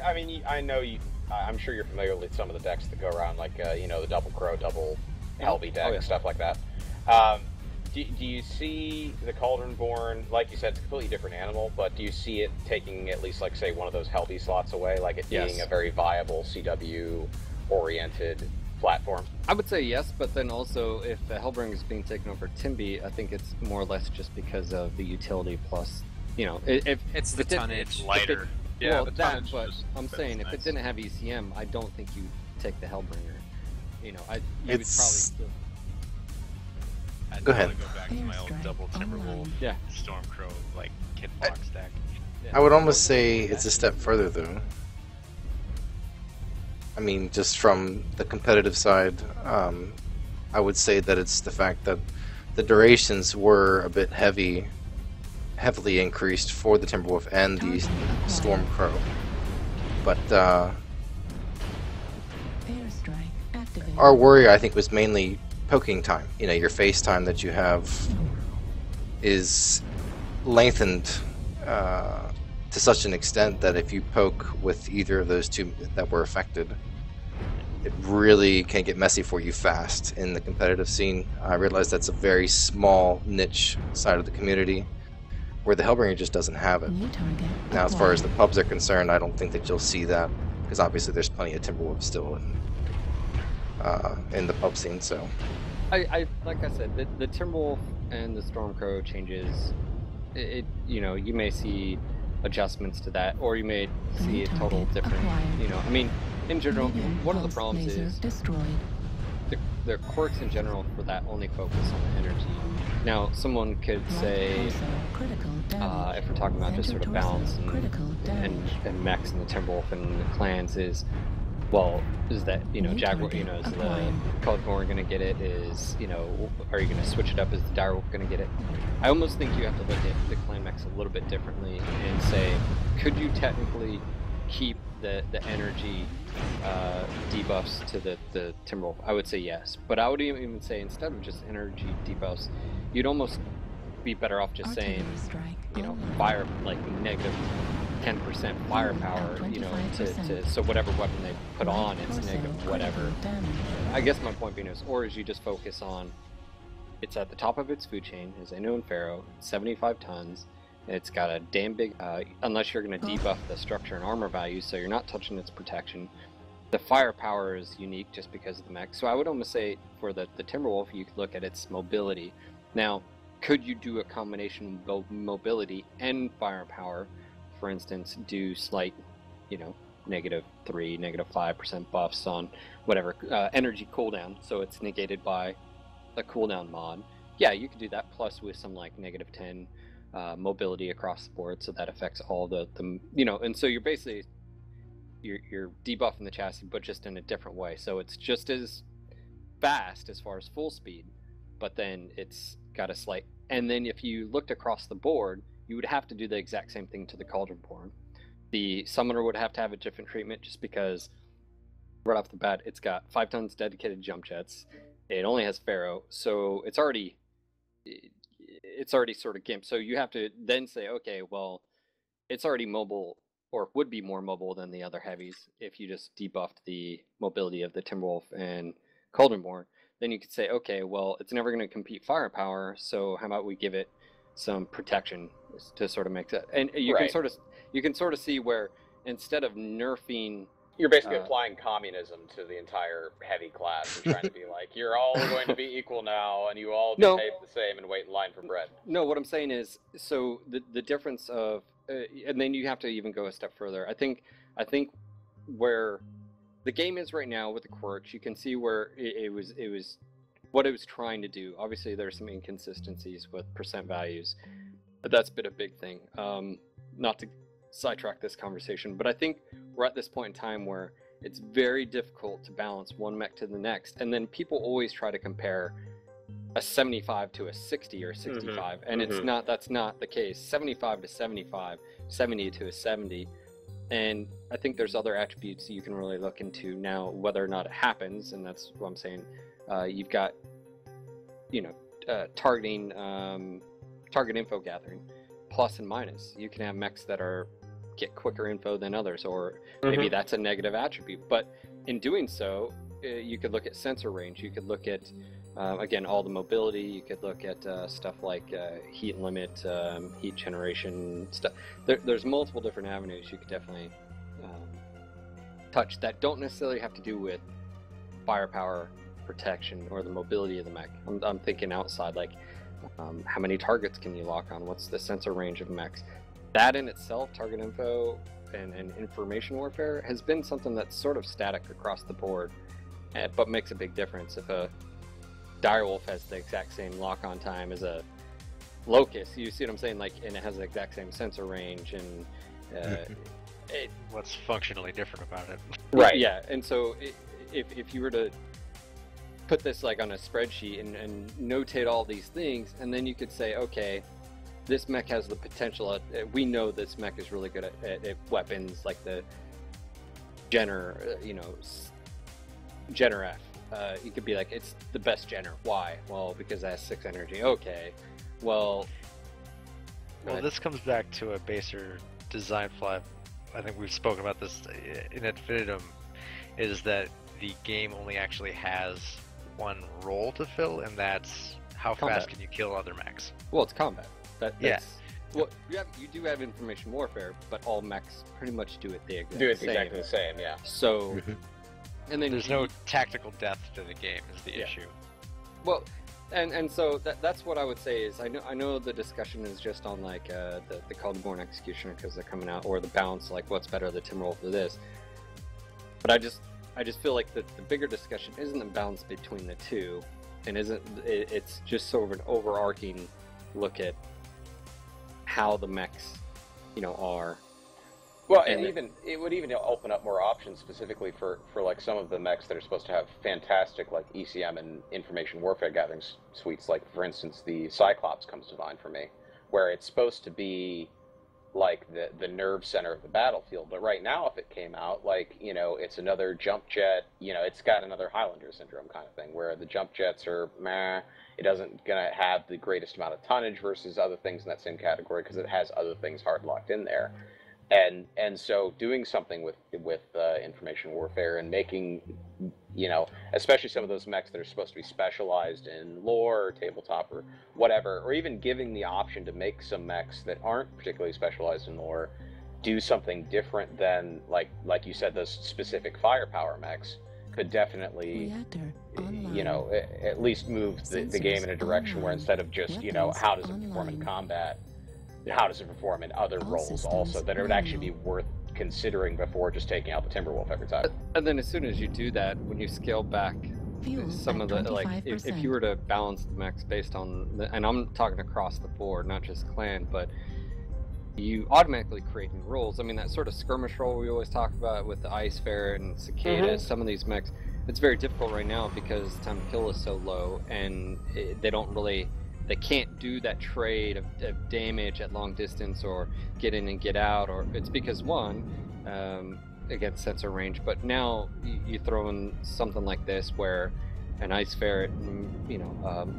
I mean, I know you. I'm sure you're familiar with some of the decks that go around, like the double crow, double Helvy deck, stuff like that. Do you see the Cauldronborn, like you said, it's a completely different animal, but do you see it taking at least, like, say, one of those Helvy slots away, like it being a very viable CW-oriented platform? I would say yes, but then also, if the Hellbringer is being taken over Timby, I think it's more or less just because of the utility plus, if it's the tonnage. It's lighter. Yeah, well, that, but I'm saying if it didn't have ECM, I don't think you take the Hellbringer. You would probably still... Go ahead. Go back to my old double Timberwolf, Stormcrow, like kitbox deck. I would almost say it's a step further, though. I mean, just from the competitive side, I would say that it's the fact that the durations were a bit heavily increased for the Timberwolf and the Stormcrow. But our worry, I think, was mainly poking time. Your face time that you have is lengthened to such an extent that if you poke with either of those two that were affected, it really can get messy for you fast in the competitive scene. I realize that's a very small niche side of the community where the Hellbringer just doesn't have it. Now, as far as the pubs are concerned, I don't think that you'll see that, because obviously there's plenty of Timberwolves still in the pub scene. So I like I said, the Timberwolf and the Stormcrow changes, you may see adjustments to that, or you may see a total different, I mean, in general, one of the problems is the quirks in general for that only focus on the energy. Now, someone could say, if we're talking about just sort of balance and mechs and the Timberwolf and the clans is, well, is that, Jaguar, is the Cauldronborn going to get it? Is, are you going to switch it up? Is the Direwolf going to get it? I almost think you have to look at the clan mechs a little bit differently and say, could you technically keep the energy debuffs to the Timberwolf? I would say yes, but I would even say instead of just energy debuffs, you'd almost be better off just saying, fire, like negative 10% firepower, so whatever weapon they put on, it's negative whatever. I guess my point being is, or is you just focus on, it's at the top of its food chain, as I know in Pharaoh, 75 tons, it's got a damn big, unless you're going to debuff the structure and armor value, so you're not touching its protection. The firepower is unique just because of the mech, so I would almost say for the Timberwolf, you could look at its mobility. Now, could you do a combination of both mobility and firepower for instance, do slight, -3, -5% buffs on whatever energy cooldown, so it's negated by a cooldown mod. Yeah, you could do that, plus with some like -10 mobility across the board, so that affects all the and so you're basically you're debuffing the chassis, but just in a different way. So it's just as fast as far as full speed, but then it's got a slight. And then if you looked across the board, you would have to do the exact same thing to the Cauldronborn. The Summoner would have to have a different treatment, just because right off the bat, it's got 5 tons dedicated jump jets. It only has Pharaoh, so it's already sort of gimped. So you have to then say, okay, well, it's already mobile, or would be more mobile than the other heavies if you just debuffed the mobility of the Timberwolf and Cauldronborn. Then you could say, okay, well, it's never going to compete firepower, so how about we give it some protection to sort of make that. And you can sort of see where instead of nerfing, you're basically applying communism to the entire heavy class and trying to be like, you're all going to be equal now, and you all behave the same and wait in line for bread. No, what I'm saying is, so the difference of, and then you have to even go a step further. I think where the game is right now with the quirks, you can see where it was what it was trying to do. Obviously, there's some inconsistencies with percent values, but that's been a big thing. Not to sidetrack this conversation, but I think we're at this point in time where it's very difficult to balance one mech to the next, and then people always try to compare a 75 to a 60 or 65, and that's not the case. 75 to 75, 70 to a 70, and I think there's other attributes that you can really look into now, whether or not it happens, and that's what I'm saying. You've got targeting, target info gathering, plus and minus. You can have mechs that get quicker info than others, or maybe that's a negative attribute. But in doing so, you could look at sensor range. You could look at again, all the mobility. You could look at stuff like heat limit, heat generation stuff. There's multiple different avenues you could definitely touch that don't necessarily have to do with firepower, protection, or the mobility of the mech. I'm thinking outside, like how many targets can you lock on? What's the sensor range of mechs? That in itself, target info and information warfare, has been something that's sort of static across the board, but makes a big difference. If a Direwolf has the exact same lock-on time as a Locust, you see what I'm saying? Like, and it has the exact same sensor range, and what's functionally different about it? Right. Yeah. And so, if you were to put this like on a spreadsheet and notate all these things, and then you could say, okay, this mech has the potential. We know this mech is really good at weapons like the Jenner, Jenner F. You could be like, it's the best Jenner. Why? Well, because it has 6 energy. Okay. Well, this comes back to a baser design flaw. I think we've spoken about this in infinitum, is that the game only actually has one role to fill, and that's how fast can you kill other mechs. Well, it's combat. Well, you do have information warfare, but all mechs pretty much do it exactly the same. Yeah. So, and then there's no tactical depth to the game is the issue. Well, and so that's what I would say is, I know the discussion is just on like the Cauldronborn Executioner because they're coming out, or the balance, like what's better, the Timberwolf or this. But I just feel like the bigger discussion isn't the balance between the two, and it's just sort of an overarching look at how the mechs, are. Well, and it would even open up more options specifically for like some of the mechs that are supposed to have fantastic like ECM and information warfare gathering suites. Like, for instance, the Cyclops comes to mind for me, where it's supposed to be like the nerve center of the battlefield. But right now, if it came out, like, it's another jump jet, it's got another Highlander syndrome kind of thing, where the jump jets are meh. It doesn't gonna have the greatest amount of tonnage versus other things in that same category because it has other things hard locked in there. And so doing something with information warfare and making, especially some of those mechs that are supposed to be specialized in lore or tabletop or whatever, or even giving the option to make some mechs that aren't particularly specialized in lore do something different than, like you said, those specific firepower mechs, could definitely, at least move the game in a direction where instead of just, how does it perform in combat, how does it perform in other roles also that it would actually be worth considering before just taking out the Timberwolf every time. And then as soon as you do that, when you scale back some of the, like, if you were to balance the mechs based on, and I'm talking across the board, not just clan, but you automatically create new roles. I mean, that sort of skirmish role we always talk about with the Ice Ferret and Cicada, some of these mechs, it's very difficult right now because time to kill is so low, and they can't do that trade of damage at long distance or get in and get out, or it's because against sensor range, but now you throw in something like this where an Ice Ferret,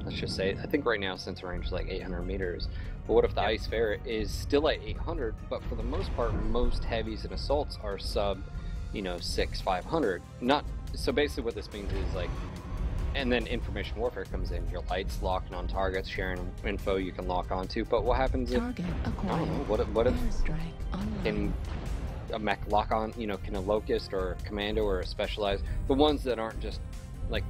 let's just say, I think right now sensor range is like 800 meters, but what if the Ice Ferret is still at 800, but for the most part, most heavies and assaults are sub, 500. So basically what this means is like, and then information warfare comes in, your lights locking on targets, sharing info you can lock onto, but what happens if, I don't know, what if can a mech lock on, can a Locust or a Commando or a Specialized, the ones that aren't just, like,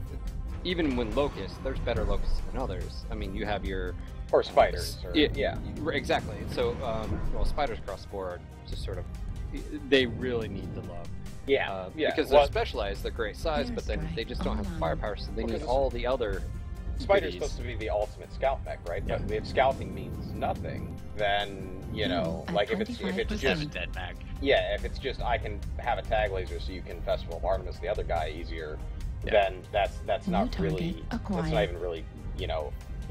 even when Locust, there's better Locusts than others. I mean, you have your... Or Spiders. Exactly. So, Spiders across the board just sort of, they really need the love. Because they're specialized, they're great size, but then they just don't have firepower, so they need all the other... Spider's supposed to be the ultimate scout mech, right? Yeah. But if scouting means nothing, then, like if it's just... a dead mech. Yeah, if it's just I can have a tag laser so you can Festival of Artemis the other guy easier, then that's not really... That's not even really,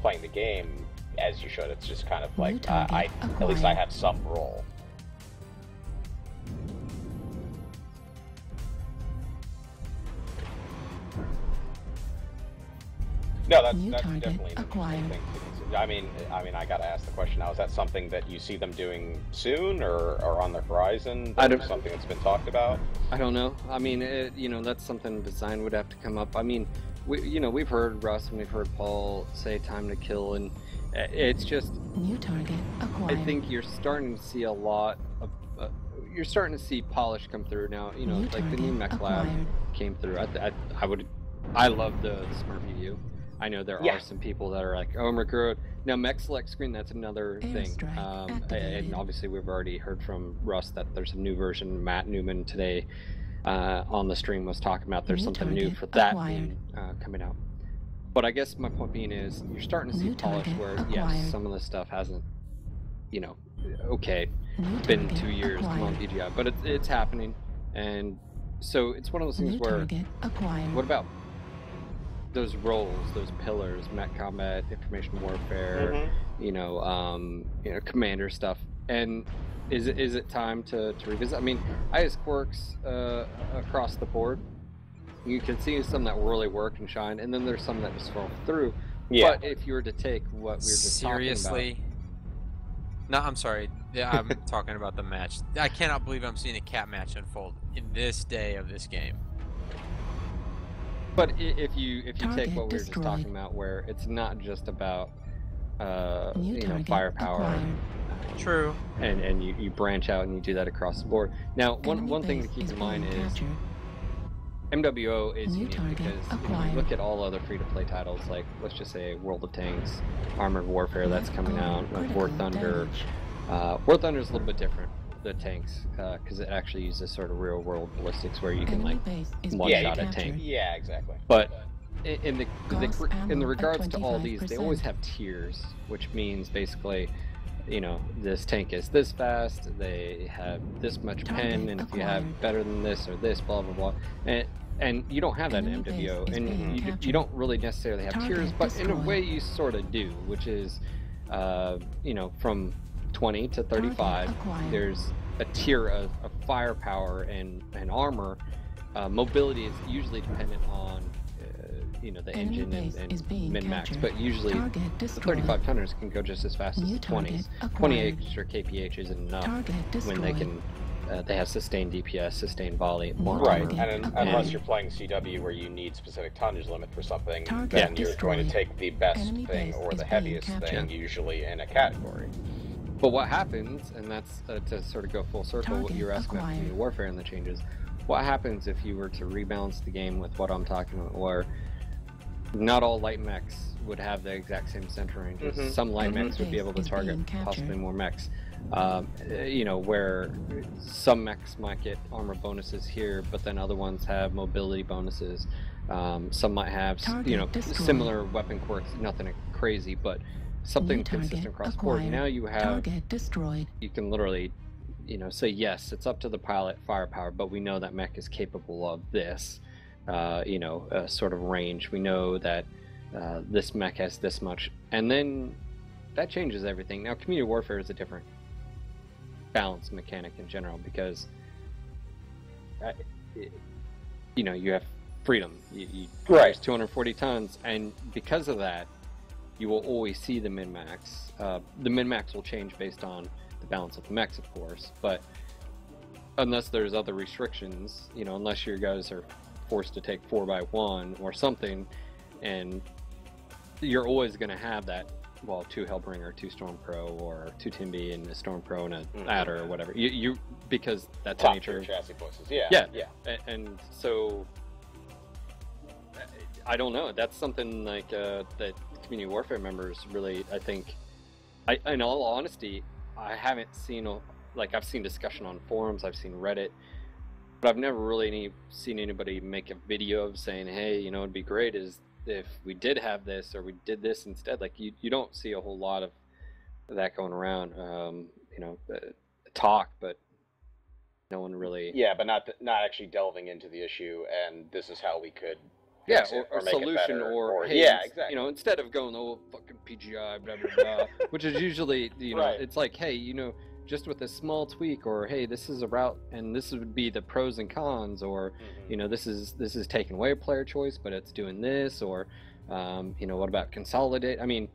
playing the game as you should. It's just kind of like, at least I have some role. No, that's definitely an interesting thing to consider. I mean, I gotta ask the question now: is that something that you see them doing soon, or on the horizon? Something that's been talked about. I don't know. I mean, that's something design would have to come up. I mean, we've heard Russ and we've heard Paul say time to kill, and it's just new target acquired. I think you're starting to see a lot of. You're starting to see polish come through now. Like the new Mech Lab came through. I love the Smurfy view. I know there are some people that are like, oh, Recruit. Now, Mech Select Screen, that's another thing. And obviously, we've already heard from Russ that there's a new version. Matt Newman today on the stream was talking about there's something new for that coming out. But I guess my point being is you're starting to see polish where, yes, some of the stuff hasn't, been 2 years, come on, BGI. But it's happening. And so it's one of those things where, what about those roles, those pillars, mech combat, information warfare, commander stuff, and is it time to revisit? I mean, IS quirks across the board. You can see some that really work and shine, and then there's some that just fall through. Yeah. But if you were to take what we were just talking about, no, I'm sorry. I'm talking about the match. I cannot believe I'm seeing a cat match unfold in this day of this game. But if you take what we were just talking about, where it's not just about firepower, true, and you branch out and you do that across the board. Now, one thing to keep in mind is MWO is unique because if you look at all other free-to-play titles, like let's just say World of Tanks, Armored Warfare that's coming out, War Thunder. War Thunder is a little bit different. The tanks, because it actually uses sort of real-world ballistics where you can like one-shot a tank. Yeah, exactly. But in the regards to all these, they always have tiers, which means basically, this tank is this fast, they have this much pen, and if you have better than this or this, blah blah blah, and you don't have that in MWO, and you don't really necessarily have tiers, but in a way you sort of do, which is, from 20 to 35, there's a tier of firepower and armor. Mobility is usually dependent on the engine and min-max, but usually the 35 tonners can go just as fast as the 20s. 28s or KPH isn't enough when they have sustained DPS, sustained volley, more right, and unless you're playing CW where you need specific tonnage limit for something, then you're going to take the best thing or the heaviest thing usually in a category. But what happens, and that's to sort of go full circle what you were asking about community warfare and the changes, what happens if you were to rebalance the game with what I'm talking about, where not all light mechs would have the exact same center ranges. Some light mechs would be able to target possibly more mechs. You know, where some mechs might get armor bonuses here, but then other ones have mobility bonuses. Some might have, you know, similar weapon quirks, nothing crazy, but something consistent across the board. Now you have, you can literally, you know, say, yes, it's up to the pilot firepower, but we know that mech is capable of this, you know, sort of range. We know that this mech has this much, and then that changes everything. Now, community warfare is a different balance mechanic in general, because you know, you have freedom. You there's 240 tons, and because of that, you will always see the min-max. The min-max will change based on the balance of the mechs, of course, but unless there's other restrictions, you know, unless your guys are forced to take 4x1 or something, and you're always going to have that, well, 2 Hellbringer, 2 Stormcrow, or 2 Timby and a Stormcrow and a Adder or whatever. You because that's the nature of chassis voices. Yeah. And so I don't know. That's something like that community warfare members really, I think. In all honesty, I haven't seen I've seen discussion on forums, I've seen Reddit, but I've never really seen anybody make a video of saying, hey, you know, it'd be great is if we did have this or we did this instead. Like you don't see a whole lot of that going around. You know, talk, but no one really. Yeah, but not actually delving into the issue, and this is how we could. Yeah, or make solution, it better, or hey, yeah, exactly. You know, instead of going, oh, fucking PGI, blah blah blah, which is usually, you know, it's like, hey, you know, just with a small tweak, or hey, this is a route, and this would be the pros and cons, or you know, this is taking away a player choice, but it's doing this, or you know, what about consolidate? I mean,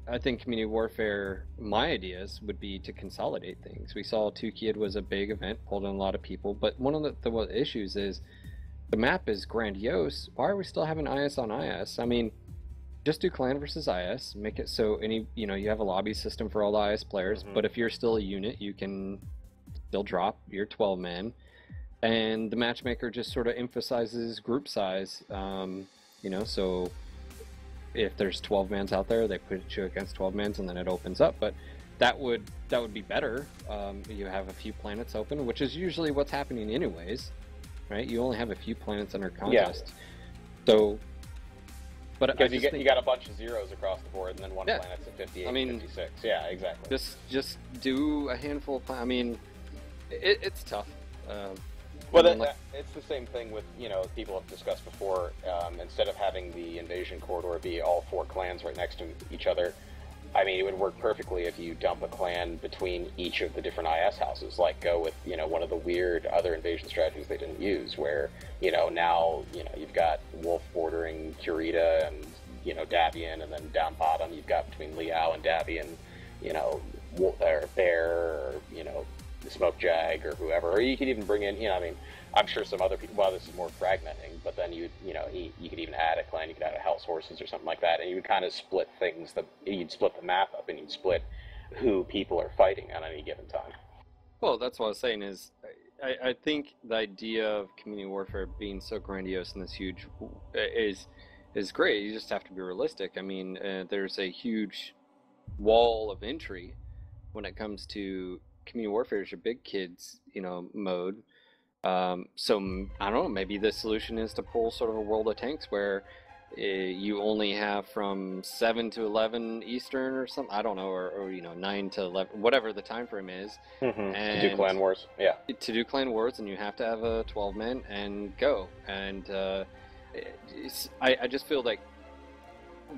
I think community warfare, my ideas would be to consolidate things. We saw 2Kid was a big event, pulled in a lot of people, but one of the issues is the map is grandiose. Why are we still having IS on IS? I mean, just do clan versus IS. Make it so you have a lobby system for all the IS players. But if you're still a unit, you can still drop your 12 man, and the matchmaker just sort of emphasizes group size. You know, so if there's 12 mans out there, they put you against 12 mans, and then it opens up. But that would be better. You have a few planets open, which is usually what's happening anyways. Right, you only have a few planets under contest, so. But because you got a bunch of zeros across the board, and then one planet's at 58, 56. Yeah, exactly. Just do a handful of planets. I mean, it's tough. Well, it's the same thing with, you know, people have discussed before. Instead of having the invasion corridor be all 4 clans right next to each other, I mean, it would work perfectly if you dump a clan between each of the different IS houses. Like, go with, you know, one of the weird other invasion strategies they didn't use, where, you know, now, you know, you've got Wolf bordering Kurita and, you know, Davian, and then down bottom you've got between Liao and Davian, you know, or Bear, or, you know, the Smoke Jag, or whoever. Or you could even bring in, you know, I mean, I'm sure some other people, well, this is more fragmenting, but then you could even add a clan, you could add a House Horses or something like that, and you would kind of split things, you'd split the map up, and you'd split who people are fighting on any given time. Well, that's what I was saying is, I think the idea of community warfare being so grandiose and this huge is great. You just have to be realistic. I mean, there's a huge wall of entry when it comes to community warfare. Is your big kids, you know, mode. So I don't know, maybe the solution is to pull sort of a World of Tanks where you only have from 7 to 11 Eastern or something, I don't know, or you know, 9 to 11, whatever the time frame is. And to do clan wars, yeah. To do clan wars, and you have to have a 12 man and go. And I just feel like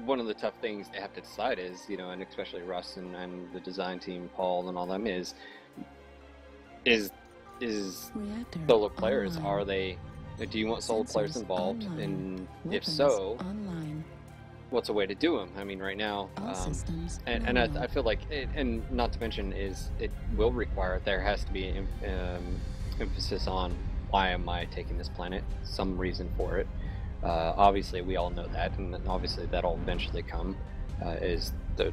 one of the tough things they have to decide is, you know, and especially Russ and the design team, Paul and all them, is solo players, are they, do you want solo players involved, and if so, what's a way to do them? I mean, right now, and I feel like, and not to mention is, it will require, there has to be emphasis on, why am I taking this planet, some reason for it. Obviously we all know that, and obviously that'll eventually come, is the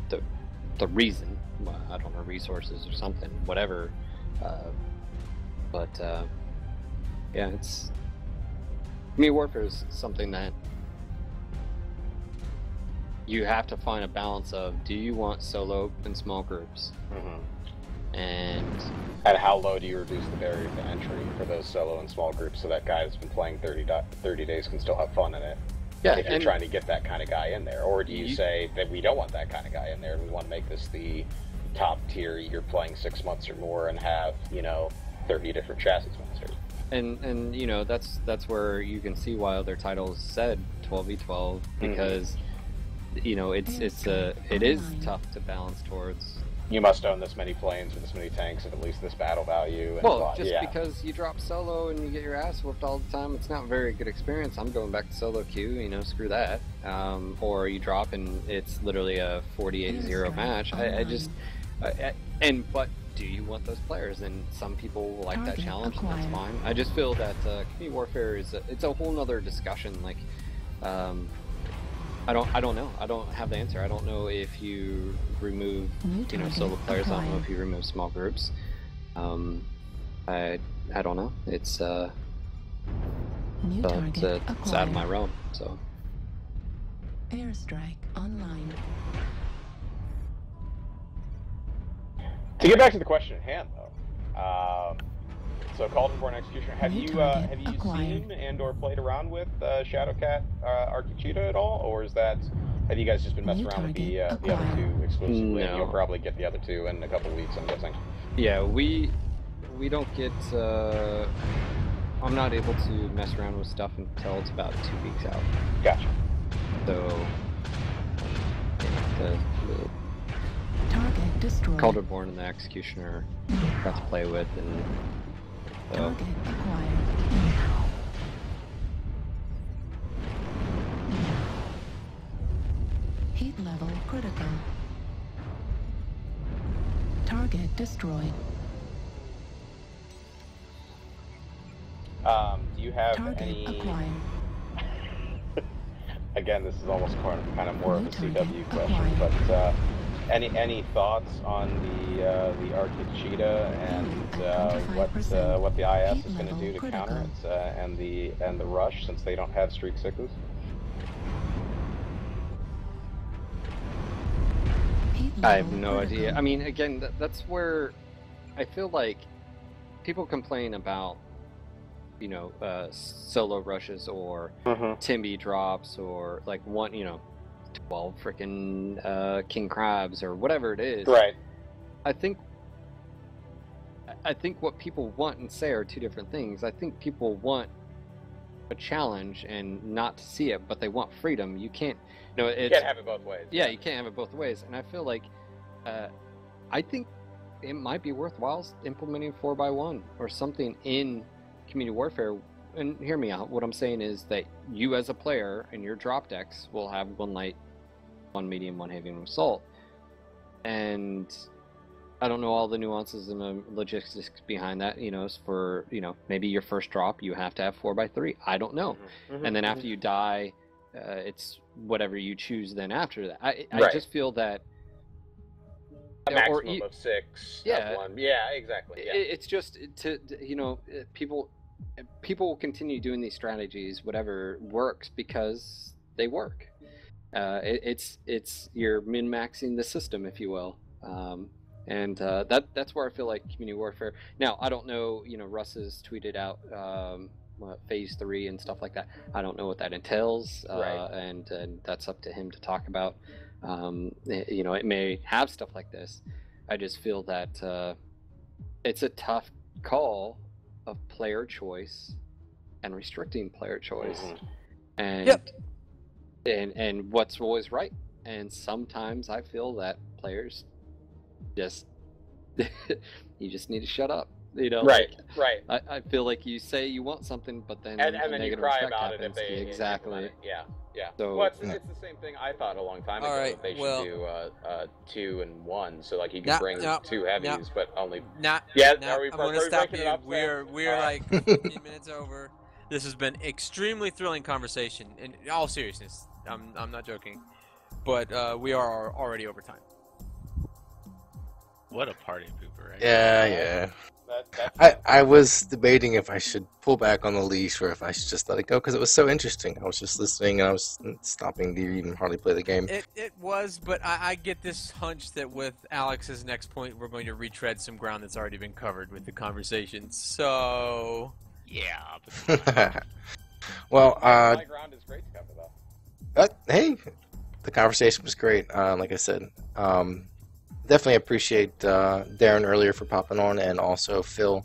reason, I don't know, resources or something, whatever. But yeah, it's, community warfare is something that you have to find a balance of, do you want solo and small groups? And how low do you reduce the barrier to entry for those solo and small groups so that guy that's been playing 30 days can still have fun in it? Yeah, if you're trying to get that kind of guy in there, or do you say that we don't want that kind of guy in there and we want to make this the top tier, you're playing 6 months or more and have 30 different chassis masters? And that's where you can see why other titles said 12v12, because it is tough to balance towards. You must own this many planes or this many tanks and at least this battle value. And because you drop solo and you get your ass whooped all the time, it's not a very good experience. I'm going back to solo queue, screw that. Or you drop and it's literally a 48-0 match. But do you want those players? And some people like that challenge, and that's fine. I just feel that community warfare it's a whole nother discussion. Like, I don't know. I don't have the answer. I don't know if you remove solo players. I don't know if you remove small groups. I don't know. It's out of my realm. So airstrike online. To get back to the question at hand, though, so Cauldron-born Executioner, have you seen and/or played around with Shadowcat Archicida at all, or have you guys just been messing around with the other two exclusively? No. And you'll probably get the other two in a couple weeks, I'm guessing. Yeah, we don't get. I'm not able to mess around with stuff until it's about 2 weeks out. Gotcha. So the Target destroyed. Cauldron-born and the Executioner got to play with, and Target acquired. Heat level critical. Target destroyed. Do you have Target any? acquired. Again, this is almost kind of more of a Target CW question, but any thoughts on the Archicida and what the IS is going to do to counter it and the Rush, since they don't have Streak 6s? I have no idea. I mean, again, that's where I feel like people complain about, solo rushes or Timby drops or like 12 freaking King Crabs or whatever it is. Right. I think what people want and say are two different things. I think people want a challenge and not to see it, but they want freedom. You can't. You can't have it both ways. Yeah, you can't have it both ways. And I feel like, I think it might be worthwhile implementing 4x1 or something in community warfare. And hear me out. What I'm saying is that you as a player in your drop decks will have 1 light, 1 medium, 1 heavy, and 1 assault. And I don't know all the nuances and the logistics behind that. For maybe your first drop you have to have 4x3. I don't know. And then after you die, it's whatever you choose. Then after that, I just feel that a maximum of 6. Yeah. Of 1. Yeah, exactly. Yeah. It's just people will continue doing these strategies, whatever works, because they work. It's you're min-maxing the system, if you will. And that's where I feel like community warfare. Now, I don't know, Russ has tweeted out phase 3 and stuff like that. I don't know what that entails, right. and that's up to him to talk about. It may have stuff like this. I just feel that it's a tough call of player choice and restricting player choice, and and what's always right. And sometimes I feel that players just you just need to shut up. Right. I feel like you say you want something, but then and then you cry about it if they exactly. Yeah. So it's the same thing I thought a long time ago. Right, they should do 2 and 1, so like you could bring 2 heavies, but only. Are we I'm going to stop you. We're like 15 minutes over. This has been extremely thrilling conversation. In all seriousness, I'm not joking, but we are already over time. What a party pooper, right? Yeah. I was debating if I should pull back on the leash or if I should just let it go because it was so interesting. I was just listening and I was stopping to even hardly play the game. It was, but I get this hunch that with Alex's next point, we're going to retread some ground that's already been covered with the conversation. So yeah. Well, my ground is great to cover though. Hey, the conversation was great. Like I said, definitely appreciate Darren earlier for popping on, and also Phil.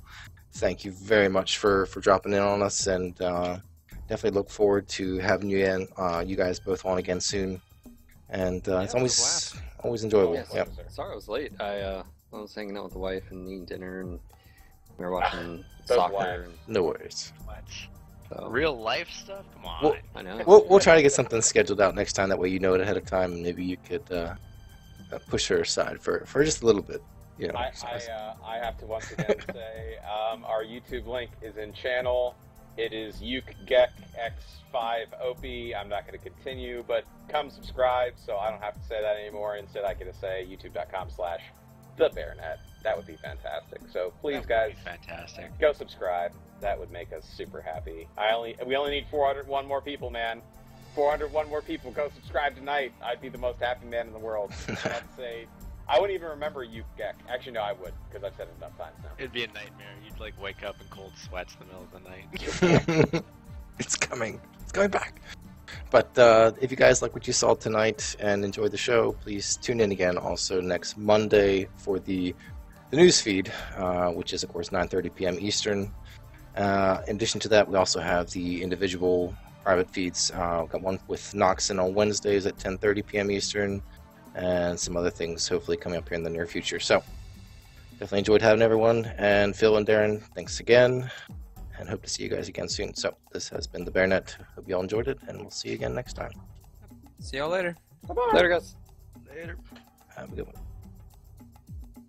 Thank you very much for dropping in on us, and definitely look forward to having you in. You guys both on again soon, and it's always enjoyable. Yes. Yep. Sorry I was late. I was hanging out with the wife and eating dinner, and we were watching soccer. And... No worries. What? So... Real life stuff? Come on. Well, I know. We'll try to get something scheduled out next time. That way you know it ahead of time, and maybe you could push her aside for just a little bit. You know, I have to once again say our YouTube link is in channel. It is UkeGekX5OP. I'm not going to continue, but come subscribe so I don't have to say that anymore. Instead, I get to say youtube.com/TheBearNet. That would be fantastic. So please, guys, fantastic. Go subscribe. That would make us super happy. We only need 401 more people, man. 401 more people. Go subscribe tonight. I'd be the most happy man in the world. I'd say I wouldn't even remember UkeGek. Actually, no, I would, because I've said it enough times now. It'd be a nightmare. You'd like wake up in cold sweats in the middle of the night. It's coming. It's coming back. But if you guys like what you saw tonight and enjoyed the show, please tune in again also next Monday for the news feed, which is, of course, 9:30 p.m. Eastern. In addition to that, we also have the individual private feeds. We've got one with Noxon on Wednesdays at 10:30 p.m. Eastern, and some other things hopefully coming up here in the near future. So definitely enjoyed having everyone, and Phil and Darren, thanks again, and hope to see you guys again soon. So this has been the BearNet. Hope you all enjoyed it, and we'll see you again next time. See y'all later. Bye-bye. Later, guys. Later. Have a good one.